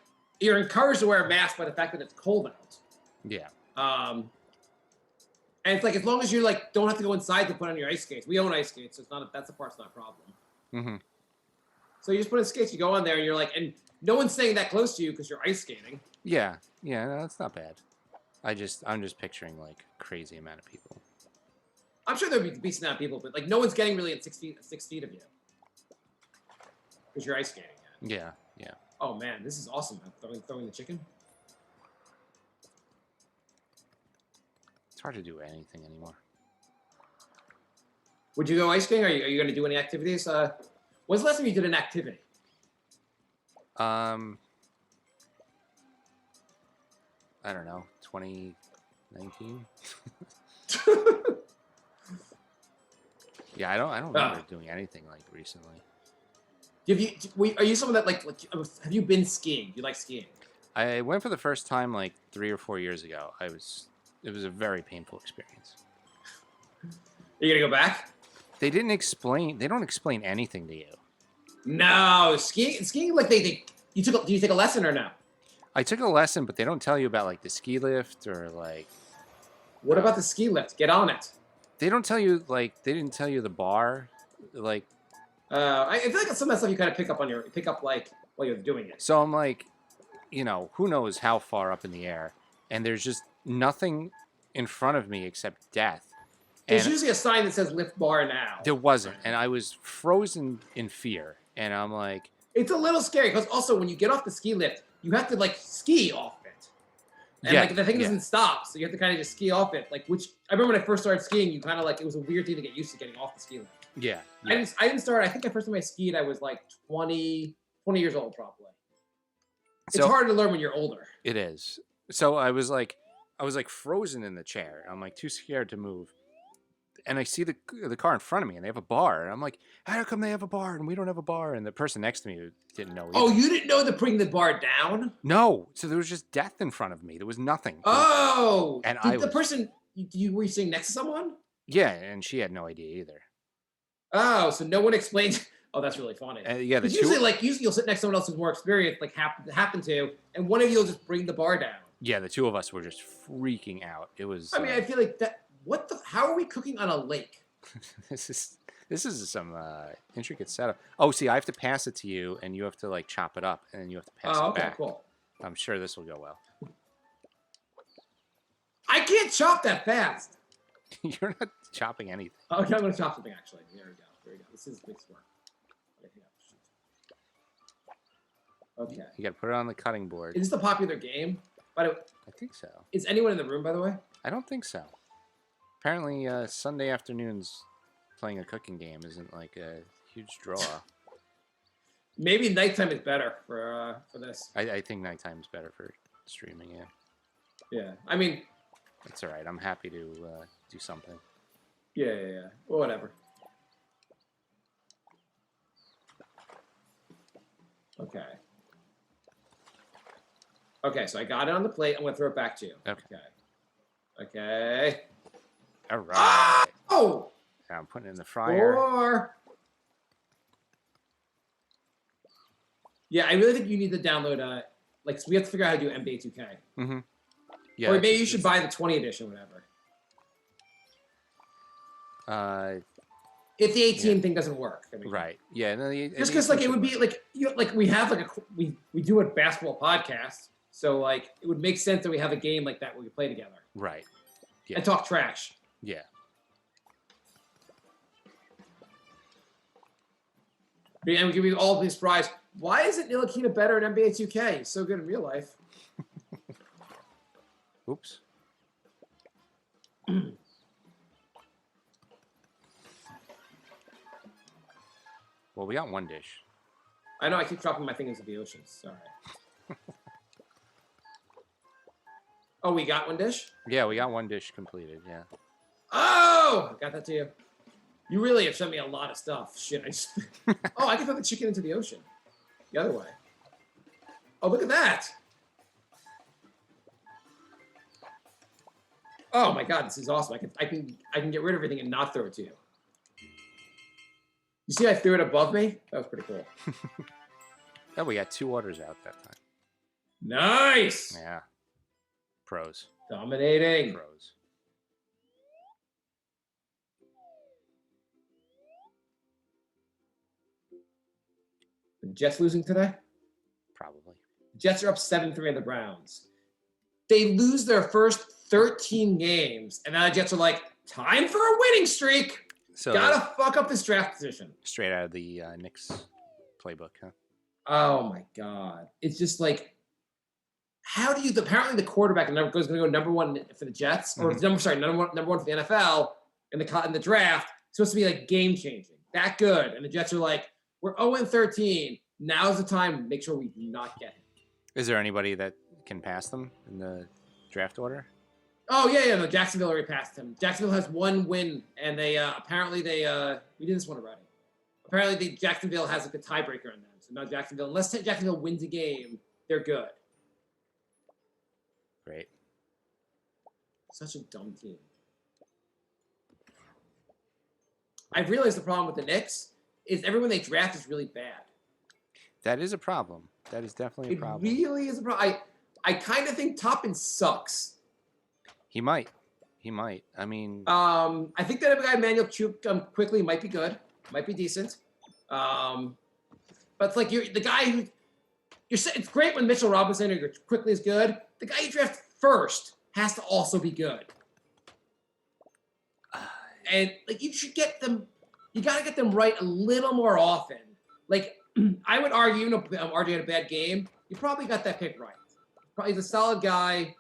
you're encouraged to wear a mask by the fact that it's cold out. Yeah. And it's like, as long as you like don't have to go inside to put on your ice skates. We own ice skates, so it's not that's the part's not a problem. Mm-hmm. So you just put in skates, you go on there, and you're like, and no one's staying that close to you because you're ice skating. Yeah. Yeah. No, that's not bad. I'm just picturing like crazy amount of people. I'm sure there'll be decent amount of people, but like no one's getting really in 6 feet of you because you're ice skating. Yeah. Yeah. Oh man, this is awesome. Throwing the chicken. It's hard to do anything anymore. Would you go ice skating? Are you going to do any activities? When's the last time you did an activity? I don't know, 2019. Yeah, I don't remember doing anything like recently. Are you someone that like have you been skiing? Do you like skiing? I went for the first time like 3 or 4 years ago. It was a very painful experience. Are you gonna go back? They don't explain anything to you. No, skiing like do you take a lesson or no? I took a lesson, but they don't tell you about like the ski lift or like. What about the ski lift? Get on it. They don't tell you like they didn't tell you the bar, like. I feel like some of that stuff you kind of pick up like while you're doing it. So I'm like, who knows how far up in the air, and there's just nothing in front of me except death. There's usually a sign that says "lift bar now." There wasn't, and I was frozen in fear. And I'm like, it's a little scary because also when you get off the ski lift, you have to like ski off it, and like the thing doesn't stop, so you have to kind of just ski off it. Like which I remember when I first started skiing, you kind of like it was a weird thing to get used to getting off the ski lift. Yeah. I didn't start. I think the first time I skied, I was like 20 years old, probably. It's hard to learn when you're older. It is. So I was like frozen in the chair. I'm like too scared to move. And I see the car in front of me, and they have a bar. And I'm like, how come they have a bar and we don't have a bar? And the person next to me didn't know either. Oh, you didn't know to bring the bar down? No. So there was just death in front of me. There was nothing. Oh. And were you sitting next to someone? Yeah, and she had no idea either. Oh, so no one explains. Oh, that's really funny. Yeah, Because usually you'll sit next to someone else who's more experienced, like happen to, and one of you will just bring the bar down. Yeah, the two of us were just freaking out. It was. I mean, I feel like that. What the? How are we cooking on a lake? this is some intricate setup. Oh, see, I have to pass it to you, and you have to like chop it up, and then you have to pass it back. Cool. I'm sure this will go well. I can't chop that fast. You're not chopping anything. Okay, I'm gonna chop something actually. There we go. This makes work. Okay. You got to put it on the cutting board. Is this a popular game? By the way, I think so. Is anyone in the room, by the way? I don't think so. Apparently, Sunday afternoons playing a cooking game isn't like a huge draw. Maybe nighttime is better for this. I think nighttime is better for streaming. Yeah. Yeah. I mean, it's all right. I'm happy to do something. Yeah. Well, whatever. Okay. Okay, so I got it on the plate. I'm going to throw it back to you. Okay. All right. Oh! Now I'm putting it in the fryer. Yeah, I really think you need to download, so we have to figure out how to do NBA 2K. Mm-hmm. Yeah, or maybe you should buy the 20 edition, whatever. If the 18 thing doesn't work. I mean, right. Yeah. No, just because, it would be, we have, we do a basketball podcast. So, it would make sense that we have a game like that where we play together. Right. Yeah. And talk trash. Yeah. And we could be all be surprised. Why isn't Ntilikina better at NBA 2K? He's so good in real life. Oops. Well, we got one dish. I know I keep dropping my thing into the ocean. Sorry. Oh, we got one dish? Yeah, we got one dish completed, yeah. Oh! I got that to you. You really have sent me a lot of stuff. Shit, I just... Oh, I can throw the chicken into the ocean. The other way. Oh, look at that! Oh my god, this is awesome. I can get rid of everything and not throw it to you. You see I threw it above me? That was pretty cool. Oh, we got 2 orders out that time. Nice! Yeah. Pros. Dominating. Pros. The Jets losing today? Probably. The Jets are up 7-3 on the Browns. They lose their first 13 games, and now the Jets are like, time for a winning streak. So gotta fuck up this draft position. Straight out of the Knicks playbook, huh? Oh my god. It's just how do you? Apparently, the quarterback is going to go number 1 for the Jets, or number 1 for the NFL in the draft. It's supposed to be game changing, that good, and the Jets are like, we're 0-13. Now's the time to make sure we do not get him. Is there anybody that can pass them in the draft order? Oh yeah. No, Jacksonville already passed him. Jacksonville has 1 win, and they apparently we did this one already. Apparently, Jacksonville has a tiebreaker on them. So now Jacksonville, unless Jacksonville wins a game, they're good. Great. Such a dumb team. I've realized the problem with the Knicks is everyone they draft is really bad. That is a problem. That is definitely a problem. It really is a problem. I kind of think Toppin sucks. He might. I mean... I think that guy Manuel quickly might be good. Might be decent. But it's you're the guy who... It's great when Mitchell Robinson or quickly is good. The guy you draft first has to also be good. And you should get them... You got to get them right a little more often. I would argue, even though RJ had a bad game, you probably got that pick right. Probably he's a solid guy.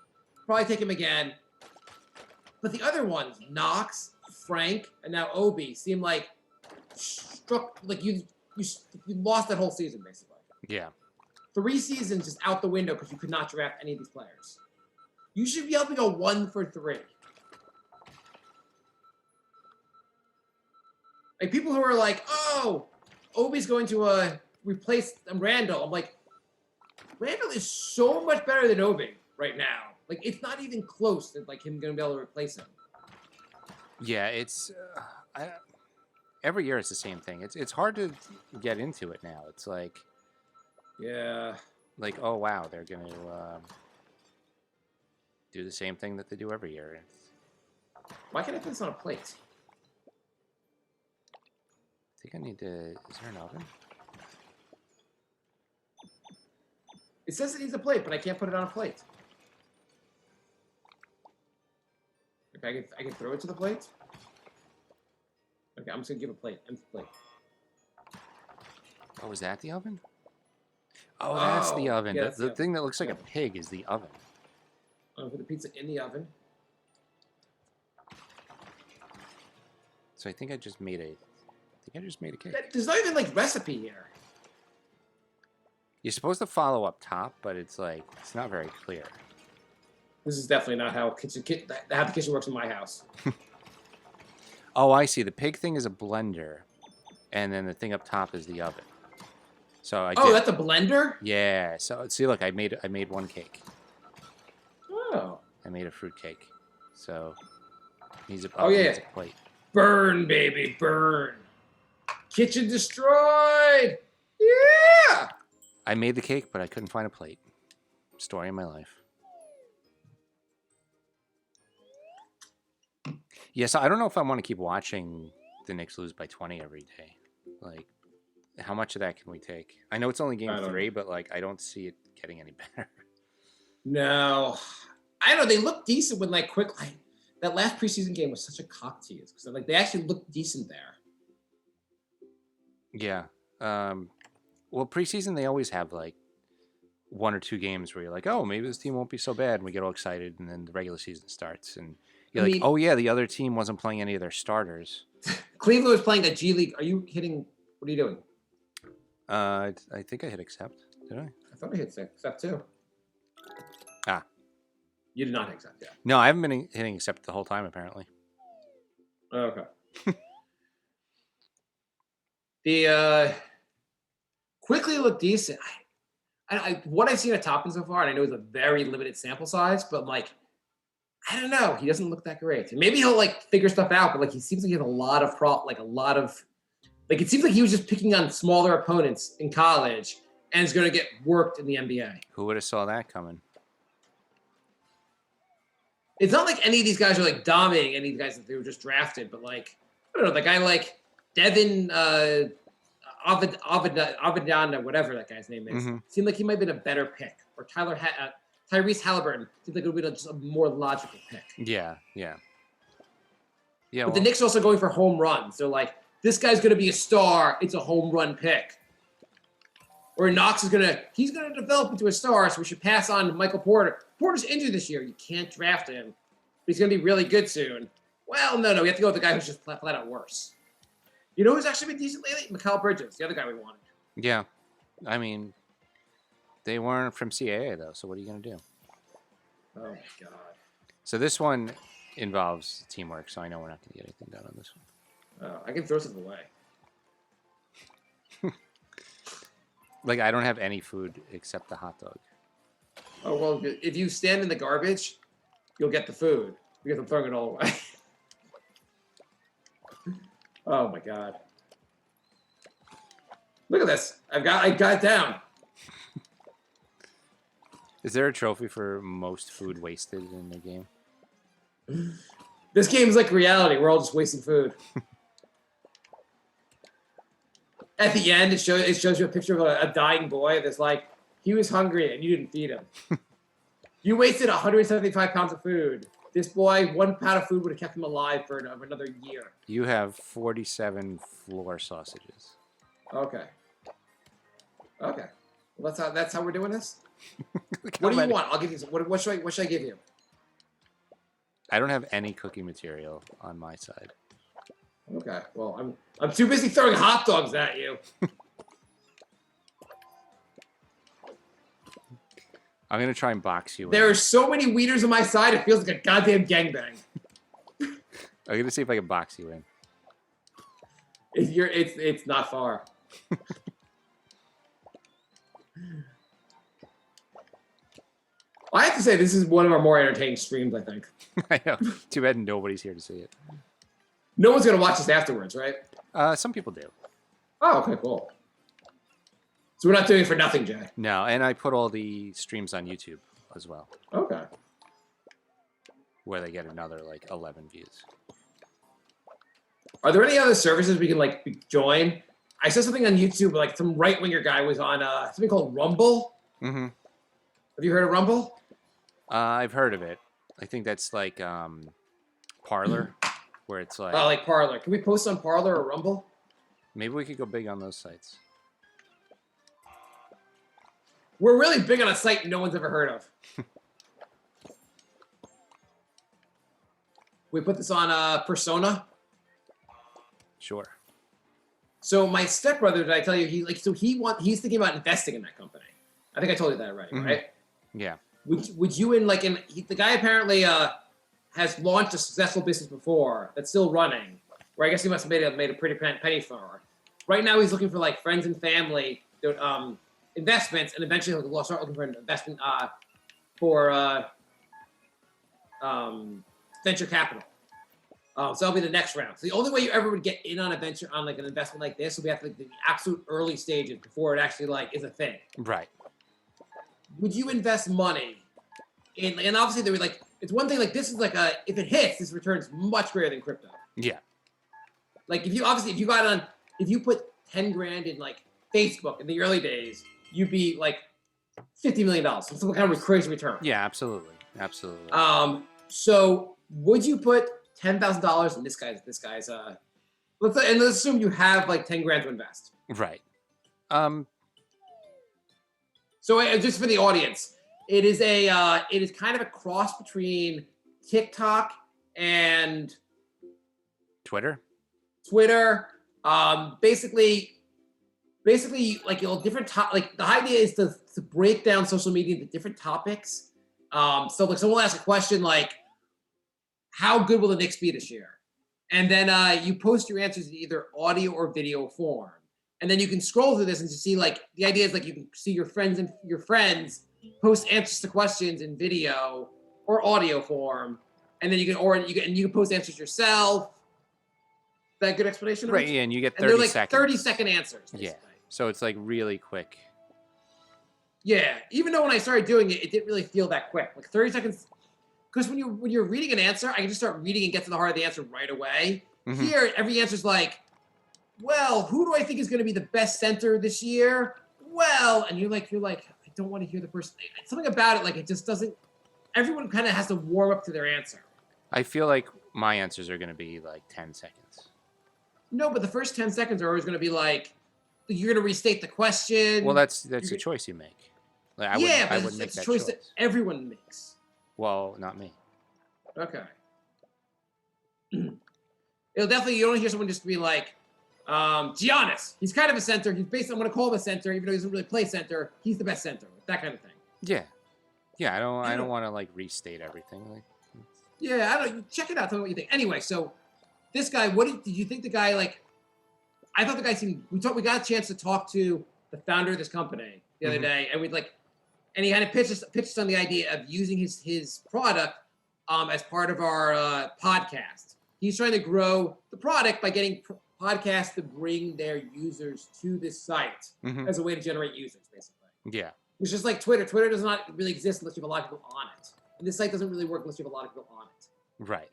Probably take him again. But the other ones, Knox, Frank, and now Obi, seem you lost that whole season, basically. Yeah. 3 seasons just out the window because you could not draft any of these players. You should be able to go 1 for 3. People who are oh, Obi's going to replace Randall. I'm Randall is so much better than Obi right now. It's not even close to him going to be able to replace him. Yeah, it's every year it's the same thing. It's hard to get into it now. It's like, Yeah. like, oh wow, they're gonna do the same thing that they do every year. Why can't I put this on a plate? I think I need to. Is there an oven? It says it needs a plate, but I can't put it on a plate. Okay, I can throw it to the plate. Okay, I'm just gonna give a plate. Empty plate. Oh, is that the oven? Oh, that's the oven. Yeah, The thing that looks like a pig is the oven. I'm gonna put the pizza in the oven. So I think I just made a. Cake. There's not even like recipe here. You're supposed to follow up top, but it's like it's not very clear. This is definitely not how the kitchen works in my house. Oh, I see. The pig thing is a blender, and then the thing up top is the oven. So I. Oh, that's a blender. Yeah. So see, look, I made one cake. Oh. I made a fruit cake. So needs a needs a plate. Burn, baby, burn. Kitchen destroyed. Yeah. I made the cake, but I couldn't find a plate. Story of my life. Yes, I don't know if I want to keep watching the Knicks lose by 20 every day. Like, how much of that can we take? I know it's only game 3, but like, I don't see it getting any better. No, I know they look decent when that last preseason game was such a cock tease because like they actually looked decent there. Yeah. Well, preseason they always have like 1 or 2 games where you're like, oh, maybe this team won't be so bad, and we get all excited, and then the regular season starts, and you're like, oh yeah, the other team wasn't playing any of their starters. Cleveland was playing a G League. Are you hitting? What are you doing? I think I hit accept. Did I? I thought I hit accept too. Ah. You did not hit accept yet. No, I haven't been hitting accept the whole time apparently. Okay. The quickly looked decent. What I've seen at Toppin so far, and I know it's a very limited sample size, but like, I don't know. He doesn't look that great. Maybe he'll like figure stuff out, but like he seems like he has a lot of it seems like he was just picking on smaller opponents in college and is going to get worked in the NBA. Who would have saw that coming? It's not like any of these guys are like dominating any of the guys that they were just drafted, but like, I don't know, the guy like Devin Avadana, whatever that guy's name is, seemed like he might have been a better pick. Or Tyrese Halliburton seemed like it would be just a more logical pick. Yeah. But the Knicks are also going for home runs. They're like, this guy's going to be a star. It's a home run pick. Or Knox he's going to develop into a star, so we should pass on to Michael Porter. Porter's injured this year. You can't draft him. But he's going to be really good soon. Well, no. We have to go with the guy who's just flat out worse. You know who's actually been decent lately? Mikal Bridges, the other guy we wanted. Yeah. I mean, they weren't from CAA, though, so what are you going to do? Oh, my God. So this one involves teamwork, so I know we're not going to get anything done on this one. Oh, I can throw something away. Like, I don't have any food except the hot dog. Oh, well, if you stand in the garbage, you'll get the food because I'm throwing it all away. Oh, my God. Look at this. I got it down. Is there a trophy for most food wasted in the game? This game is like reality. We're all just wasting food. At the end, it shows you a picture of a dying boy that's like, he was hungry and you didn't feed him. You wasted 175 pounds of food. This boy, 1 pound of food would have kept him alive for another year. You have 47 floor sausages. Okay. Well, that's how we're doing this? What do you want? I'll give you some. What should I give you? I don't have any cooking material on my side. Okay. Well, I'm too busy throwing hot dogs at you. I'm gonna try and box you. There are so many wieners on my side. It feels like a goddamn gangbang. I'm gonna see if I can box you in. It's not far. I have to say, this is one of our more entertaining streams, I think. I know. Too bad nobody's here to see it. No one's going to watch this afterwards, right? Some people do. Oh, okay, cool. So we're not doing it for nothing, Jay. No, and I put all the streams on YouTube as well. Okay. Where they get another like 11 views. Are there any other services we can like join? I saw something on YouTube, like some right-winger guy was on something called Rumble. Mm-hmm. Have you heard of Rumble? I've heard of it. I think that's like Parlor, where it's like... Oh, like Parlor. Can we post on Parlor or Rumble? Maybe we could go big on those sites. We're really big on a site no one's ever heard of. We put this on Persona. Sure. So my stepbrother, did I tell you, he's thinking about investing in that company. I think I told you that already, right? Yeah. Would you the guy apparently has launched a successful business before that's still running, where I guess he must have made a pretty penny for her. Right now he's looking for like friends and family investments, and eventually he'll start looking for an investment for venture capital. So that'll be the next round. So the only way you ever would get in on like an investment like this will be at the absolute early stages before it actually like is a thing. Right. Would you invest money in? And obviously they were like, it's one thing like this is like if it hits, this returns much greater than crypto. Yeah. Like if you put 10 grand in like Facebook in the early days, you'd be like $50 million. So some kind of crazy return. Yeah, absolutely. Absolutely. So would you put $10,000 in this guy's let's assume you have like 10 grand to invest. Right. So just for the audience, it is kind of a cross between TikTok and Twitter. Basically like different like the idea is to break down social media into different topics. So like someone will ask a question like, how good will the Knicks be this year? And then you post your answers in either audio or video form. And then you can scroll through this and just see like the idea is like you can see your friends post answers to questions in video or audio form, and then you can post answers yourself. Is that a good explanation? Right, yeah, and you get 30 seconds. 30-second answers. Basically. Yeah, so it's like really quick. Yeah, even though when I started doing it, it didn't really feel that quick. Like 30 seconds, because when you're reading an answer, I can just start reading and get to the heart of the answer right away. Mm-hmm. Here, every answer's like, well, who do I think is going to be the best center this year? Well, and you're like, I don't want to hear the person. Something about it, like it just doesn't. Everyone kind of has to warm up to their answer. I feel like my answers are going to be like 10 seconds. No, but the first 10 seconds are always going to be like, you're going to restate the question. Well, that's a choice you make. Like, I wouldn't make that choice that everyone makes. Well, not me. Okay. It'll definitely, you don't hear someone just be like, Giannis, he's kind of a center. He's basically, I'm going to call him a center, even though he doesn't really play center. He's the best center. That kind of thing. Yeah. Yeah, I don't want to like restate everything. Like, yeah, I don't. Check it out. Tell me what you think. Anyway, so this guy, did you think the guy like? I thought the guy seemed. We got a chance to talk to the founder of this company the other day, and and he kind of pitched us on the idea of using his product as part of our podcast. He's trying to grow the product by getting podcasts to bring their users to this site as a way to generate users, basically. Yeah. It's just like Twitter. Twitter does not really exist unless you have a lot of people on it. And this site doesn't really work unless you have a lot of people on it. Right.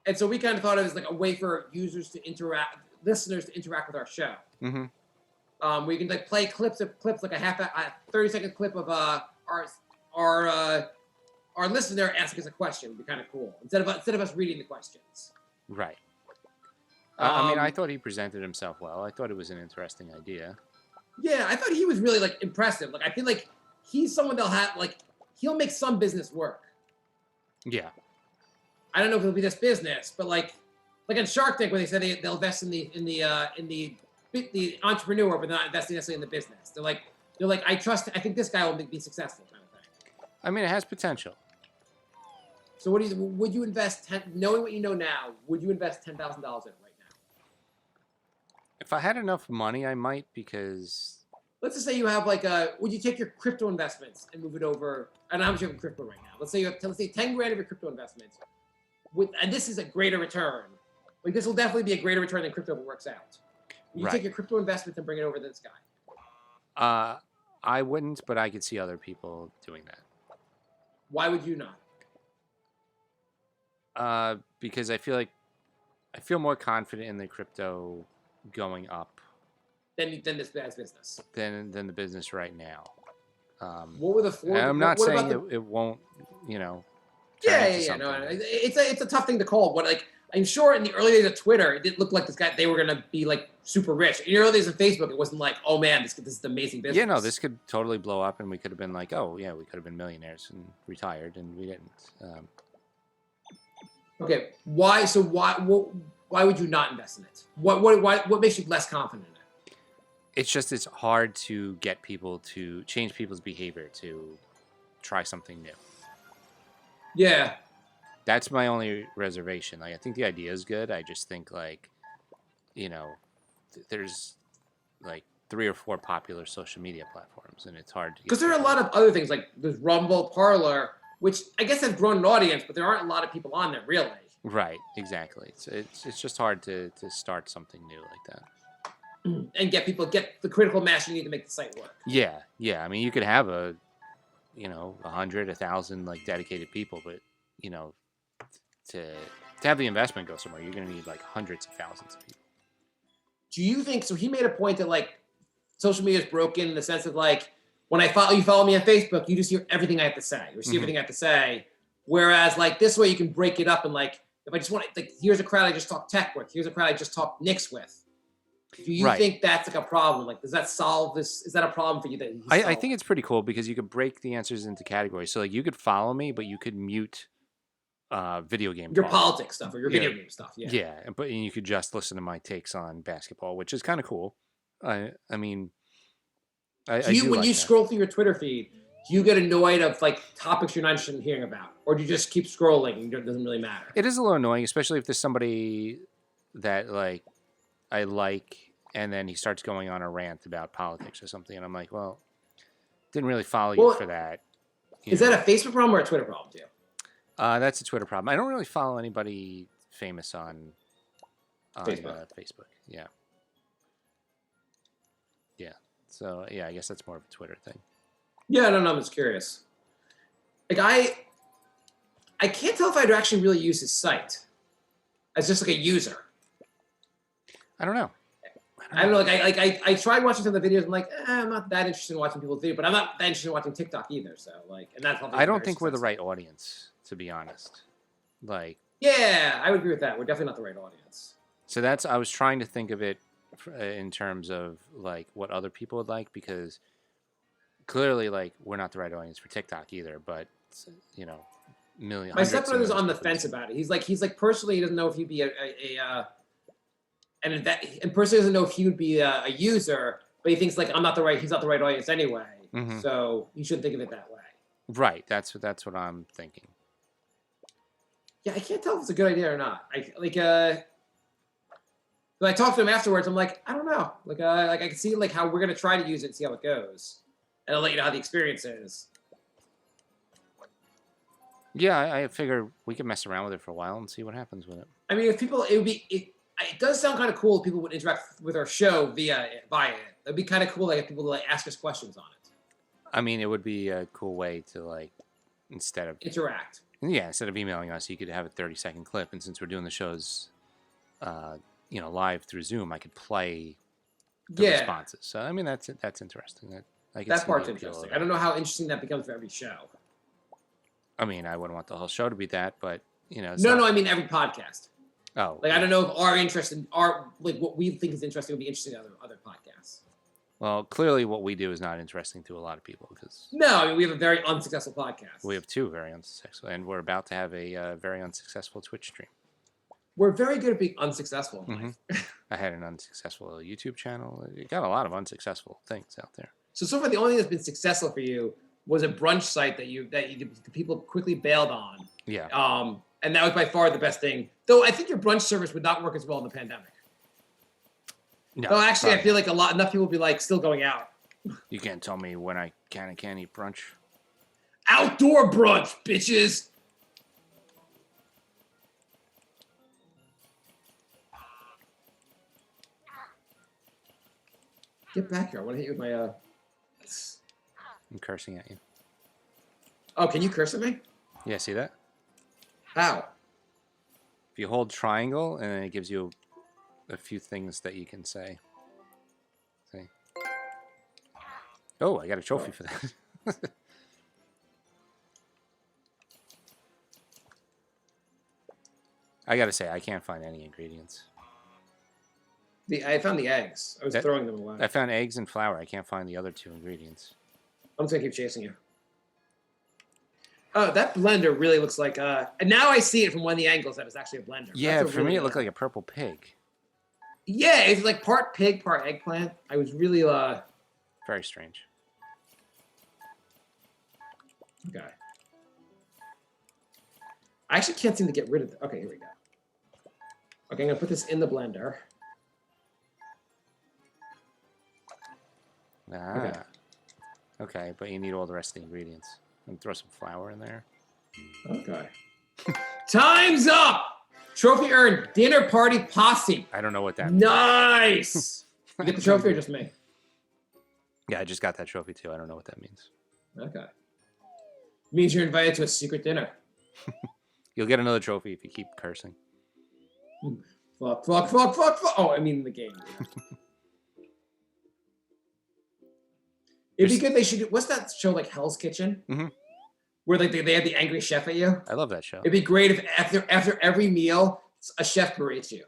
And so we kind of thought of it as like a way for listeners to interact with our show. Mm-hmm. We can like play clips like a 30-second clip of our listener asking us a question. Would be kind of cool instead of us reading the questions. Right. I mean, I thought he presented himself well. I thought it was an interesting idea. Yeah, I thought he was really like impressive. Like I feel like he's someone he'll make some business work. Yeah. I don't know if it'll be this business, but like on Shark Tank, where they said they'll invest in the entrepreneur, but not investing necessarily in the business. They're like, I think this guy will be successful, kind of thing. I mean, it has potential. So would you invest knowing what you know now? Would you invest $10,000 in it right now? If I had enough money, I might, because. Let's just say you have would you take your crypto investments and move it over? I don't know how much you have in crypto right now. Let's say 10 grand of your crypto investments, and this is a greater return. Like this will definitely be a greater return than crypto if it works out. You Right. take your crypto investments and bring it over to this guy. I wouldn't, but I could see other people doing that. Why would you not? Because I feel more confident in the crypto going up Than this business. than the business right now. What were the four? I'm not what saying about it won't, turn Yeah. into something. No, it's a tough thing to call. But like, I'm sure in the early days of Twitter, it didn't look like this guy. They were gonna be like super rich. In the early days of Facebook, it wasn't like, oh man, this is an amazing business. Yeah, no, this could totally blow up, and we could have been like, oh yeah, we could have been millionaires and retired, and we didn't. Okay, why? So why would you not invest in it? What makes you less confident in it? It's hard to get people to change people's behavior to try something new. Yeah. That's my only reservation. Like, I think the idea is good. I just think there's like 3 or 4 popular social media platforms, and it's hard to because there are a lot of other things like there's Rumble, Parlor, which I guess have grown an audience, but there aren't a lot of people on there really. Right, exactly. It's just hard to start something new like that. And get the critical mass you need to make the site work. Yeah. I mean, you could have 100, 1,000 like dedicated people, but to have the investment go somewhere, you're going to need like hundreds of thousands of people. Do you think so? He made a point that like social media is broken in the sense of like when you follow me on Facebook, you just hear everything I have to say, or see everything I have to say. Whereas like this way, you can break it up and like if I just want like here's a crowd I just talk tech with, here's a crowd I just talk Knicks with. Do you think that's like a problem? Like, does that solve this? Is that a problem for you? I think it's pretty cool because you could break the answers into categories. So like you could follow me, but you could mute video game your politics stuff or your video game stuff. Yeah, but you could just listen to my takes on basketball, which is kind of cool. I mean, when you scroll through your Twitter feed, do you get annoyed of like topics you're not interested in hearing about, or do you just keep scrolling and it doesn't really matter? It is a little annoying, especially if there's somebody that like I like, and then he starts going on a rant about politics or something, and I'm like, well, didn't really follow you for that. Is that a Facebook problem or a Twitter problem too? That's a Twitter problem. I don't really follow anybody famous on Facebook. Yeah. So yeah, I guess that's more of a Twitter thing. Yeah, no, I'm just curious. Like I can't tell if I'd actually really use his site as just like a user. I don't know. I don't know. Like I tried watching some of the videos. I'm like, I'm not that interested in watching people's videos, but I'm not that interested in watching TikTok either. So like, and that's I don't think we're the right audience, to be honest. Like, yeah, I would agree with that. We're definitely not the right audience. So I was trying to think of it in terms of like what other people would like, because clearly like we're not the right audience for TikTok either. But my stepbrother's on the fence about it. He's like personally he doesn't know if he'd be and personally doesn't know if he would be a user, but he thinks like he's not the right audience anyway. Mm-hmm. So you shouldn't think of it that way. Right. That's what I'm thinking. Yeah, I can't tell if it's a good idea or not. When I talked to him afterwards, I'm like, I don't know. Like I can see like how we're gonna try to use it and see how it goes, and I'll let you know how the experience is. Yeah, I figure we could mess around with it for a while and see what happens with it. I mean, it does sound kind of cool if people would interact with our show via it. It'd be kind of cool like if people like ask us questions on it. I mean, it would be a cool way to like instead of interact. Yeah, instead of emailing us, you could have a 30-second clip, and since we're doing the shows, live through Zoom, I could play the responses. So I mean, that's interesting. That part's interesting. I don't know how interesting that becomes for every show. I mean, I wouldn't want the whole show to be that, but No, I mean every podcast. Oh, like I don't know if our interest in what we think is interesting would be interesting to other podcasts. Well, clearly, what we do is not interesting to a lot of people because I mean we have a very unsuccessful podcast. We have 2 very unsuccessful, and we're about to have a very unsuccessful Twitch stream. We're very good at being unsuccessful in life. I had an unsuccessful YouTube channel. You got a lot of unsuccessful things out there. So far, the only thing that's been successful for you was a brunch site that people quickly bailed on. Yeah. And that was by far the best thing. Though I think your brunch service would not work as well in the pandemic. No. Though actually, I feel like enough people would be like still going out. You can't tell me when I can and can't eat brunch. Outdoor brunch, bitches. Get back here. I want to hit you with my I'm cursing at you. Oh, can you curse at me? Yeah, see that? How? If you hold triangle, and then it gives you a few things that you can say. See? Oh, I got a trophy for that. I gotta say, I can't find any ingredients. I found the eggs. I was throwing them away. I found eggs and flour. I can't find the other 2 ingredients. I'm just gonna keep chasing you. Oh, that blender really looks like and now I see it from one of the angles that it's actually a blender. Yeah, for me it looked like a purple pig. Yeah, it's like part pig, part eggplant. I was really very strange. Okay. I actually can't seem to get rid of it. Okay, here we go. Okay, I'm gonna put this in the blender. Ah. Okay, but you need all the rest of the ingredients. And throw some flour in there. Okay. Time's up! Trophy earned. Dinner party posse. I don't know what that means. Nice! You get the trophy or just me? Yeah, I just got that trophy too. I don't know what that means. Okay. Means you're invited to a secret dinner. You'll get another trophy if you keep cursing. Fuck, fuck, fuck, fuck, fuck. Oh, I mean the game. It'd be good. They should. What's that show like Hell's Kitchen? Mm-hmm. Where like they have the angry chef at you. I love that show. It'd be great if after every meal, a chef berates you.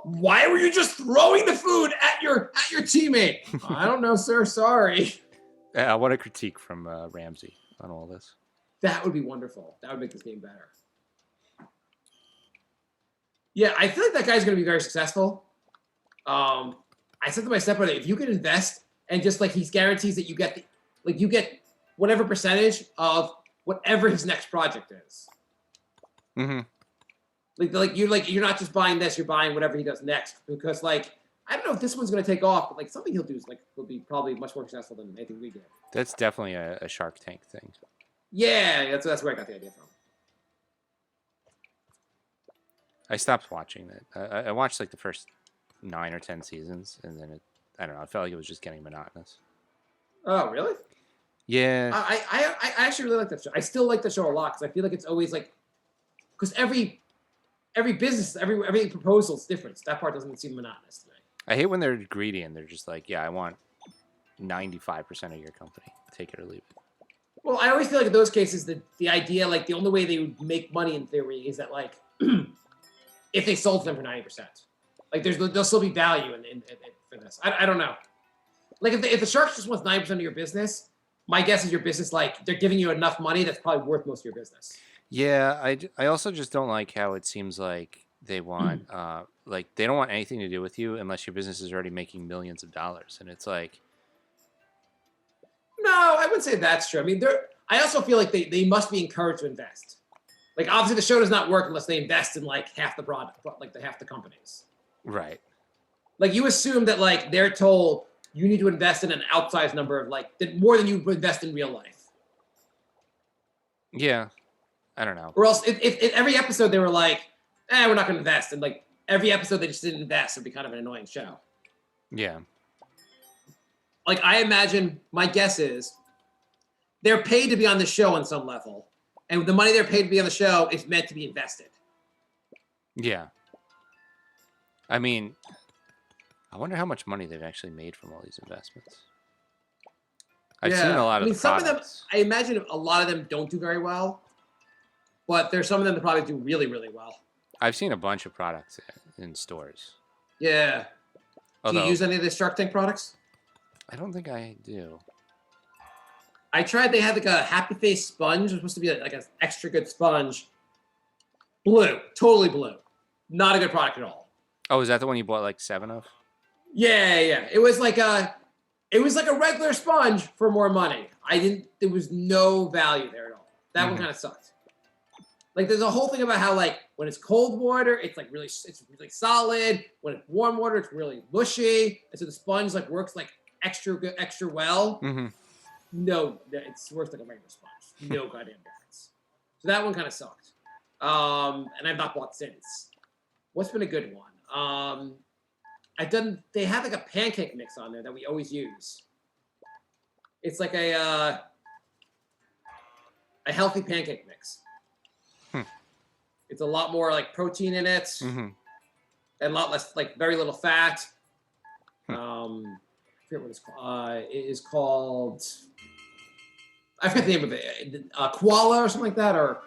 Why were you just throwing the food at your teammate? I don't know, sir. Sorry. I want a critique from Ramsey on all this. That would be wonderful. That would make this game better. Yeah, I feel like that guy's going to be very successful. I said to my stepbrother, if you can invest and just like he guarantees that you get you get whatever percentage of whatever his next project is. Mm-hmm. You're not just buying this, you're buying whatever he does next. Because like I don't know if this one's going to take off, but like something he'll do is like will be probably much more successful than anything we do. That's definitely a Shark Tank thing. Yeah, that's where I got the idea from. I stopped watching it. I watched like the first 9 or 10 seasons, and then I don't know. I felt like it was just getting monotonous. Oh, really? Yeah. I actually really like that show. I still like the show a lot because I feel like it's always like, because every business, every proposal is different. So that part doesn't seem monotonous to me. I hate when they're greedy and they're just like, yeah, I want 95% of your company. Take it or leave it. Well, I always feel like in those cases, the idea, like the only way they would make money in theory is that like, if they sold them for 90%. Like there'll still be value in for this. I don't know. Like if the shark just wants 90% of your business, my guess is your business like they're giving you enough money that's probably worth most of your business. Yeah, I also just don't like how it seems like they want like they don't want anything to do with you unless your business is already making millions of dollars, and it's like. No, I wouldn't say that's true. I mean, I also feel like they must be encouraged to invest. Like obviously the show does not work unless they invest in like half the product, like half the companies. Right. Like you assume that like they're told you need to invest in an outsized number of like more than you would invest in real life. Yeah. I don't know. Or else if every episode they were like, we're not going to invest. And like every episode they just didn't invest, it'd be kind of an annoying show. Yeah. Like I imagine, my guess is they're paid to be on the show on some level. And the money they're paid to be on the show is meant to be invested. Yeah. I mean, I wonder how much money they've actually made from all these investments. I've seen a lot of the some products. of them, I imagine a lot of them don't do very well. But there's some of them that probably do really, really well. I've seen a bunch of products in stores. Yeah. Do you use any of the Shark Tank products? I don't think I do. I tried. They had like a Happy Face sponge. It was supposed to be like an extra good sponge. Blue. Totally blue. Not a good product at all. Oh, is that the one you bought like 7 of? Yeah. It was like a regular sponge for more money. There was no value there at all. That one kind of sucked. Like there's a whole thing about how like when it's cold water, it's really solid. When it's warm water, it's really mushy. And so the sponge like works like extra good, extra well. Mm-hmm. No, it's works like a regular sponge. No goddamn difference. So that one kind of sucked. And I've not bought since. What's been a good one? They have like a pancake mix on there that we always use. It's like a healthy pancake mix. It's a lot more like protein in it, and a lot less, like very little fat. I forget what it's called. It is called. I forget the name of it. Koala or something like that. Or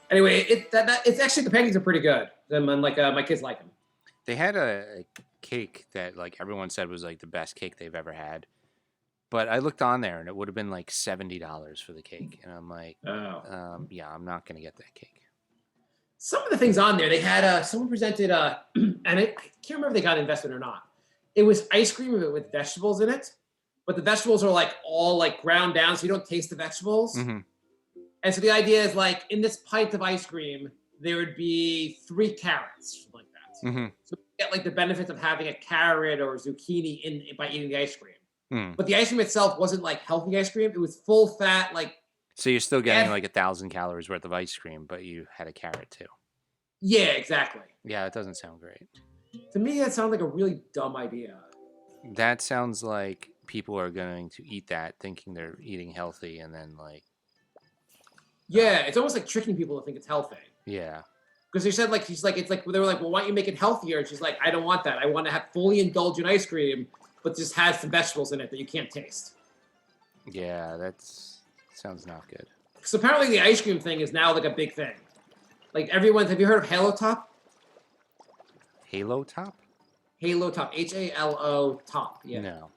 anyway, it's actually the pancakes are pretty good. And like my kids like them. They had a cake that like everyone said was like the best cake they've ever had. But I looked on there and it would have been like $70 for the cake. And I'm like, yeah, I'm not going to get that cake. Some of the things on there, they had someone presented, and I can't remember if they got investment or not. It was ice cream with vegetables in it, but the vegetables are like all like ground down, so you don't taste the vegetables. And so the idea is like in this pint of ice cream, there would be 3 carrots, something like that. So you get like the benefits of having a carrot or zucchini by eating the ice cream. But the ice cream itself wasn't like healthy ice cream. It was full fat, like. So you're still getting like 1,000 calories worth of ice cream, but you had a carrot too. Yeah, exactly. Yeah, it doesn't sound great. To me, that sounds like a really dumb idea. That sounds like people are going to eat that thinking they're eating healthy and then like. Yeah, it's almost like tricking people to think it's healthy. Yeah. Because they said like, they were like, well, why don't you make it healthier? And she's like, I don't want that. I want to have fully indulgent ice cream, but just has some vegetables in it that you can't taste. Yeah, sounds not good. So apparently the ice cream thing is now like a big thing. Like have you heard of Halo Top? Halo Top? Halo Top, HALO Top. Yeah. No.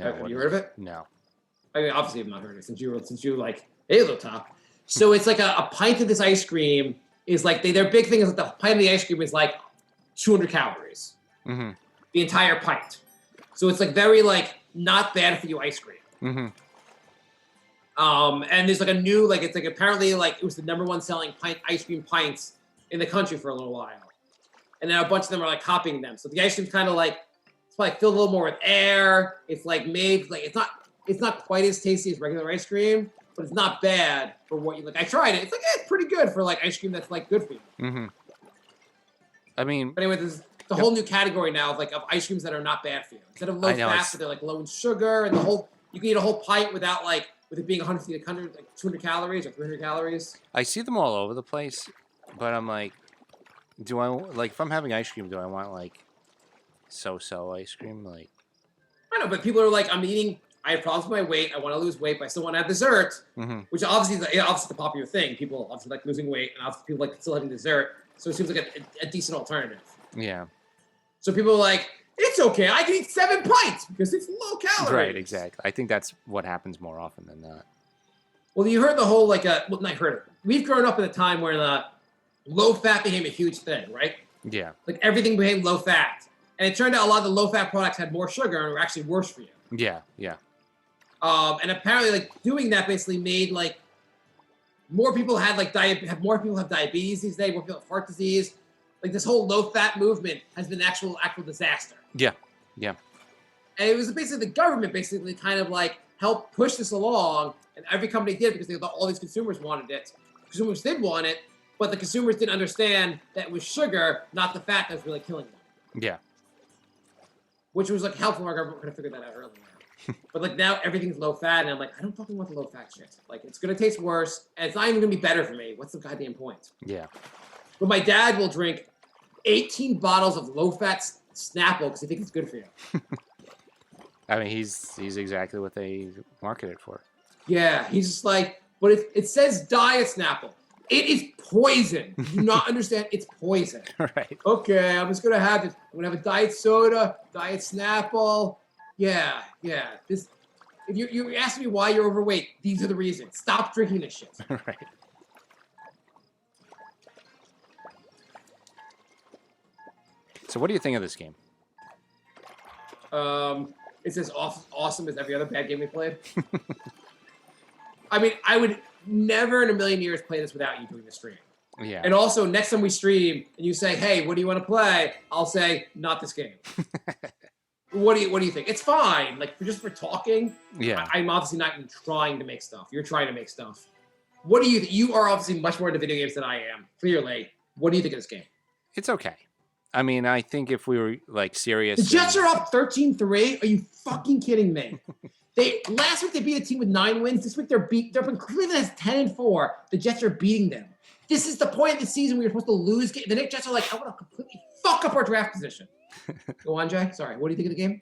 Have you heard of it? No. I mean, obviously I've not heard it since you like Halo Top. So it's like a pint of this ice cream is like their big thing is that the pint of the ice cream is like 200 calories. The entire pint. So it's like very like not bad for you ice cream. And there's like a new it's like apparently like it was the #1 selling ice cream pints in the country for a little while, and now a bunch of them are like copying them. So the ice cream's kind of like it's like filled a little more with air. It's like made like it's not quite as tasty as regular ice cream, but it's not bad for what you like. I tried it. It's like it's pretty good for like ice cream that's like good for you. I mean, but anyway, there's a whole new category now of ice creams that are not bad for you. Instead of low fat, but they're like low in sugar, and you can eat a whole pint with it being 200 calories or 300 calories. I see them all over the place, but I'm like, do I like if I'm having ice cream? Do I want like so ice cream? Like, I know, but people are like, I have problems with my weight. I want to lose weight, but I still want to have dessert, which obviously is the popular thing. People obviously like losing weight, and obviously people like still having dessert. So it seems like a decent alternative. Yeah. So people are like, it's okay. I can eat 7 pints because it's low calories. Right, exactly. I think that's what happens more often than not. Well, you heard the whole not heard it. We've grown up in a time where the low fat became a huge thing, right? Yeah. Like everything became low fat, and it turned out a lot of the low fat products had more sugar and were actually worse for you. Yeah. And apparently, like doing that basically made like more people had more people have diabetes these days. More people have heart disease. Like this whole low fat movement has been an actual disaster. Yeah. And it was basically the government basically kind of like helped push this along, and every company did because they thought all these consumers wanted it. Consumers did want it, but the consumers didn't understand that it was sugar, not the fat, that was really killing them. Yeah. Which was like helpful. Our government could have figured that out earlier. But like now everything's low fat, and I'm like, I don't fucking want the low fat shit. Like it's gonna taste worse, and it's not even gonna be better for me. What's the goddamn point? Yeah. But my dad will drink 18 bottles of low fat Snapple because he thinks it's good for you. I mean, he's exactly what they market it for. Yeah, he's just like, but it says diet Snapple. It is poison. You do not understand? It's poison. Right. Okay, I'm just gonna have it. I'm gonna have a diet soda, diet Snapple. Yeah. This. If you ask me why you're overweight, these are the reasons. Stop drinking this shit. Right. So what do you think of this game? It's as awesome as every other bad game we played. I mean, I would never in a million years play this without you doing the stream. Yeah. And also, next time we stream and you say, hey, what do you want to play? I'll say, not this game. What do you think? It's fine. Like, just for talking. Yeah. I'm obviously not even trying to make stuff. You're trying to make stuff. What do you think? You are obviously much more into video games than I am, clearly. What do you think of this game? It's okay. I mean, I think if we were like serious, The Jets are up 13-3. Are you fucking kidding me? Last week they beat a team with 9 wins. This week they're Cleveland has 10-4. The Jets are beating them. This is the point of the season we were supposed to lose. The Nick Jets are like, I want to completely fuck up our draft position. Go on, Jay. Sorry. What do you think of the game?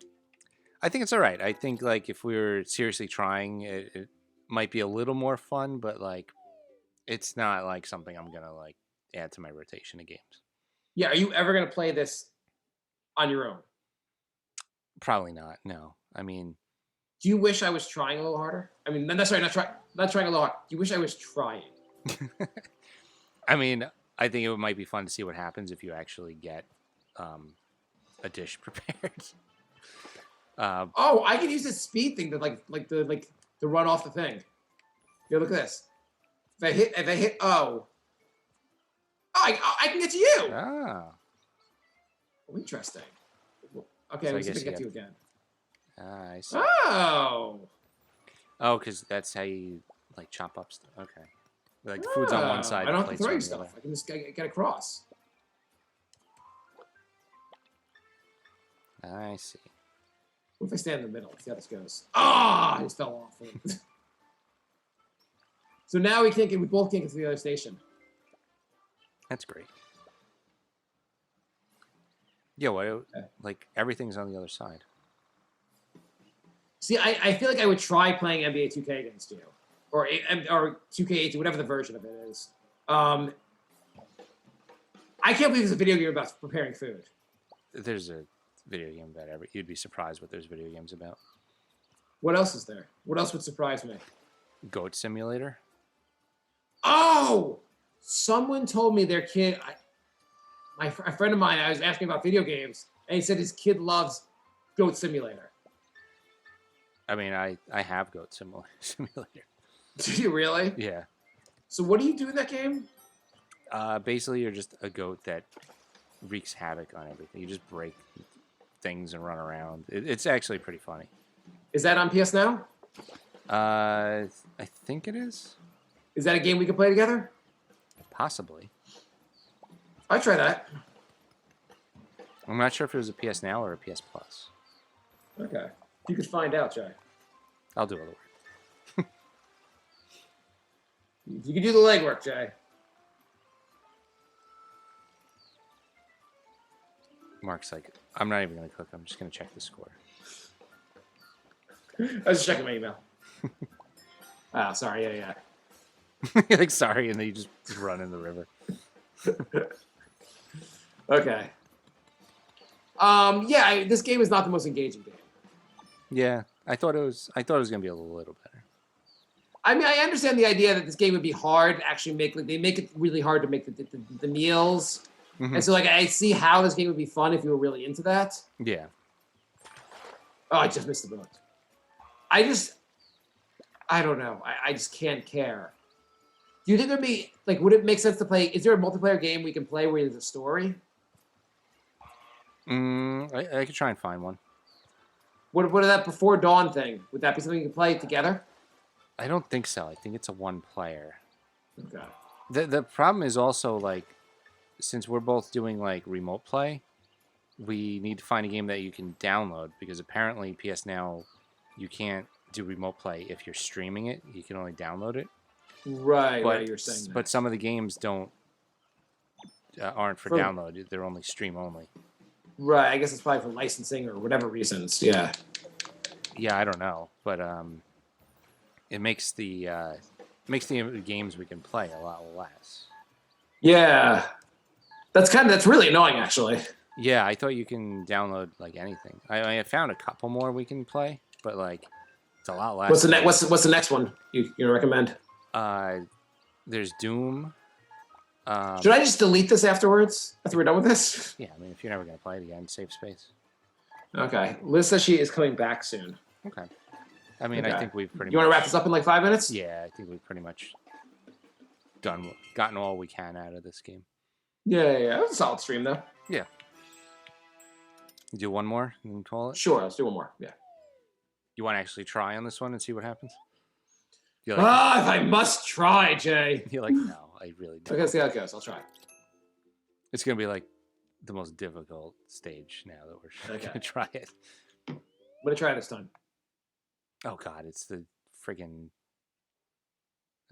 I think it's all right. I think like if we were seriously trying, it might be a little more fun, but like it's not like something I'm gonna like add to my rotation of games. Yeah. Are you ever gonna play this on your own? Probably not. No. I mean, do you wish I was trying a little harder? I mean, not trying a little hard. Do you wish I was trying? I mean, I think it might be fun to see what happens if you actually get a dish prepared. I can use this speed thing to to run off the thing. Yeah, look at this. If I hit I can get to you. Ah. Oh, interesting. Okay, so let's see if I can get to you again. I see. Oh, because that's how you like chop up stuff. Okay, like the food's on one side. I don't have to throw you the stuff. other. I can just get across. I see. What if I stand in the middle? Let's see how this goes. I just fell off. So now we both can't get to the other station. That's great. Yeah, like everything's on the other side. See, I feel like I would try playing NBA 2K against you, or 2K18, whatever the version of it is. I can't believe there's a video game about preparing food. There's a video game about you'd be surprised what there's video games about. What else is there? What else would surprise me? Goat Simulator. Oh, someone told me their kid. A friend of mine, I was asking about video games, and he said his kid loves Goat Simulator. I mean, I have Goat Simulator. Do you really? Yeah. So what do you do in that game? Basically, you're just a goat that wreaks havoc on everything. You just break things and run around. It's actually pretty funny. Is that on PS Now? I think it is. Is that a game we can play together? Possibly. I'd try that. I'm not sure if it was a PS Now or a PS Plus. Okay. You could find out, Jay. I'll do all the work. You can do the legwork, Jay. Mark's like, I'm not even going to cook. I'm just going to check the score. I was just checking my email. Sorry. Yeah. You're like, sorry, and then you just run in the river. Okay. This game is not the most engaging game. Yeah, I thought it was going to be a little better. I mean, I understand the idea that this game would be hard to actually make. Like, they make it really hard to make the meals. Mm-hmm. And so, like, I see how this game would be fun if you were really into that. Yeah. Oh, I just missed the boat. I don't know. I just can't care. Do you think there'd be, like, would it make sense to play? Is there a multiplayer game we can play where there's a story? I could try and find one. What is that Before Dawn thing? Would that be something you can play together? I don't think so. I think it's a one player. Okay. The problem is also, like, since we're both doing, like, remote play, we need to find a game that you can download, because apparently PS Now, you can't do remote play if you're streaming it. You can only download it. Right, you're saying that. But some of the games aren't for download. They're only stream only. Right, I guess it's probably for licensing or whatever reasons. Yeah. Yeah, I don't know, but it makes the games we can play a lot less. Yeah, that's really annoying, actually. Yeah, I thought you can download like anything. I found a couple more we can play, but like it's a lot less. What's the next one you recommend? There's Doom. Should I just delete this afterwards after we're done with this? Yeah, I mean, if you're never gonna play it again, save space. Okay, Liz says she is coming back soon. Okay. I mean, okay. I think we've pretty. You want to wrap this up in like 5 minutes? Yeah, I think we've pretty much gotten all we can out of this game. Yeah. It was a solid stream though. Yeah. You do one more and call it? Sure, let's do one more. Yeah. You want to actually try on this one and see what happens? If I must try, Jay. You're like, no, I really don't. Okay, let's see how it goes. I'll try. It's going to be like the most difficult stage now that we're Okay. gonna try it. I'm gonna try this time. Oh God, it's the friggin'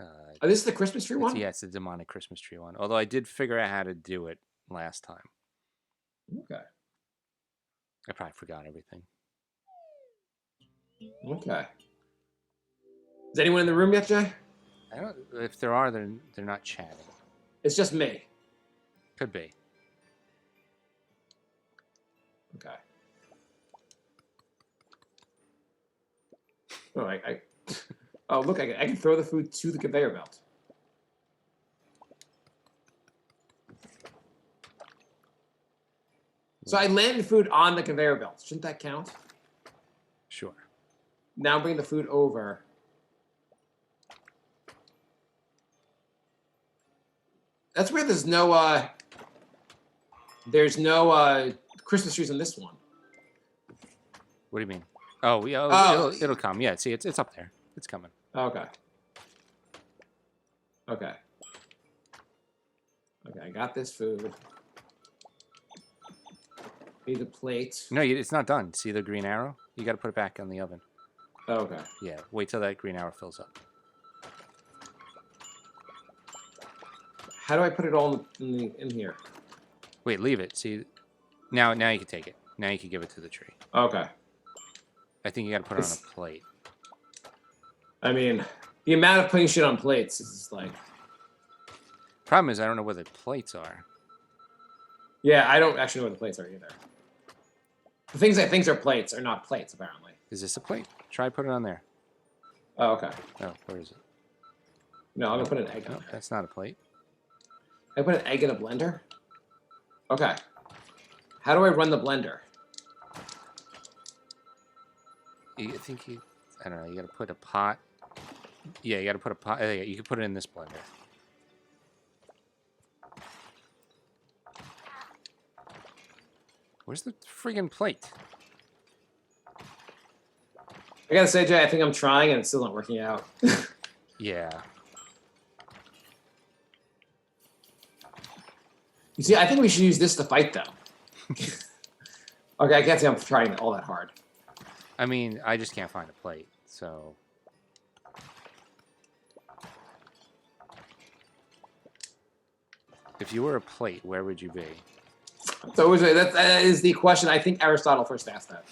Oh, this is the Christmas tree one? Yeah, it's the demonic Christmas tree one. Although I did figure out how to do it last time. Okay. I probably forgot everything. Okay. Is anyone in the room yet, Jay? I don't. If there are, they're not chatting. It's just me. Could be. Okay. Oh, oh, look! I can throw the food to the conveyor belt. So I landed food on the conveyor belt. Shouldn't that count? Sure. Now bring the food over. That's weird. There's no Christmas trees on this one. What do you mean? Oh, yeah. It'll come. Yeah. See, it's up there. It's coming. Okay. Okay. Okay. I got this food. Need the plate. No, it's not done. See the green arrow? You got to put it back in the oven. Okay. Yeah. Wait till that green arrow fills up. How do I put it all in here? Wait, leave it. See, now you can take it. Now you can give it to the tree. Okay. I think you got to put it on a plate. I mean, the amount of putting shit on plates is like. Problem is, I don't know where the plates are. Yeah, I don't actually know what the plates are either. The things I think are plates are not plates, apparently. Is this a plate? Try put it on there. Oh, okay. Oh, where is it? No, I'm gonna put an egg on No, there. that's not a plate. I put an egg in a blender? Okay. How do I run the blender? I don't know, you got to put a pot. Yeah, you got to put a pot. Yeah, you can put it in this blender. Where's the friggin' plate? I gotta say, Jay, I think I'm trying and it's still not working out. Yeah. You see, I think we should use this to fight them. Okay, I can't say I'm trying all that hard. I mean, I just can't find a plate, so. If you were a plate, where would you be? So that is the question. I think Aristotle first asked that.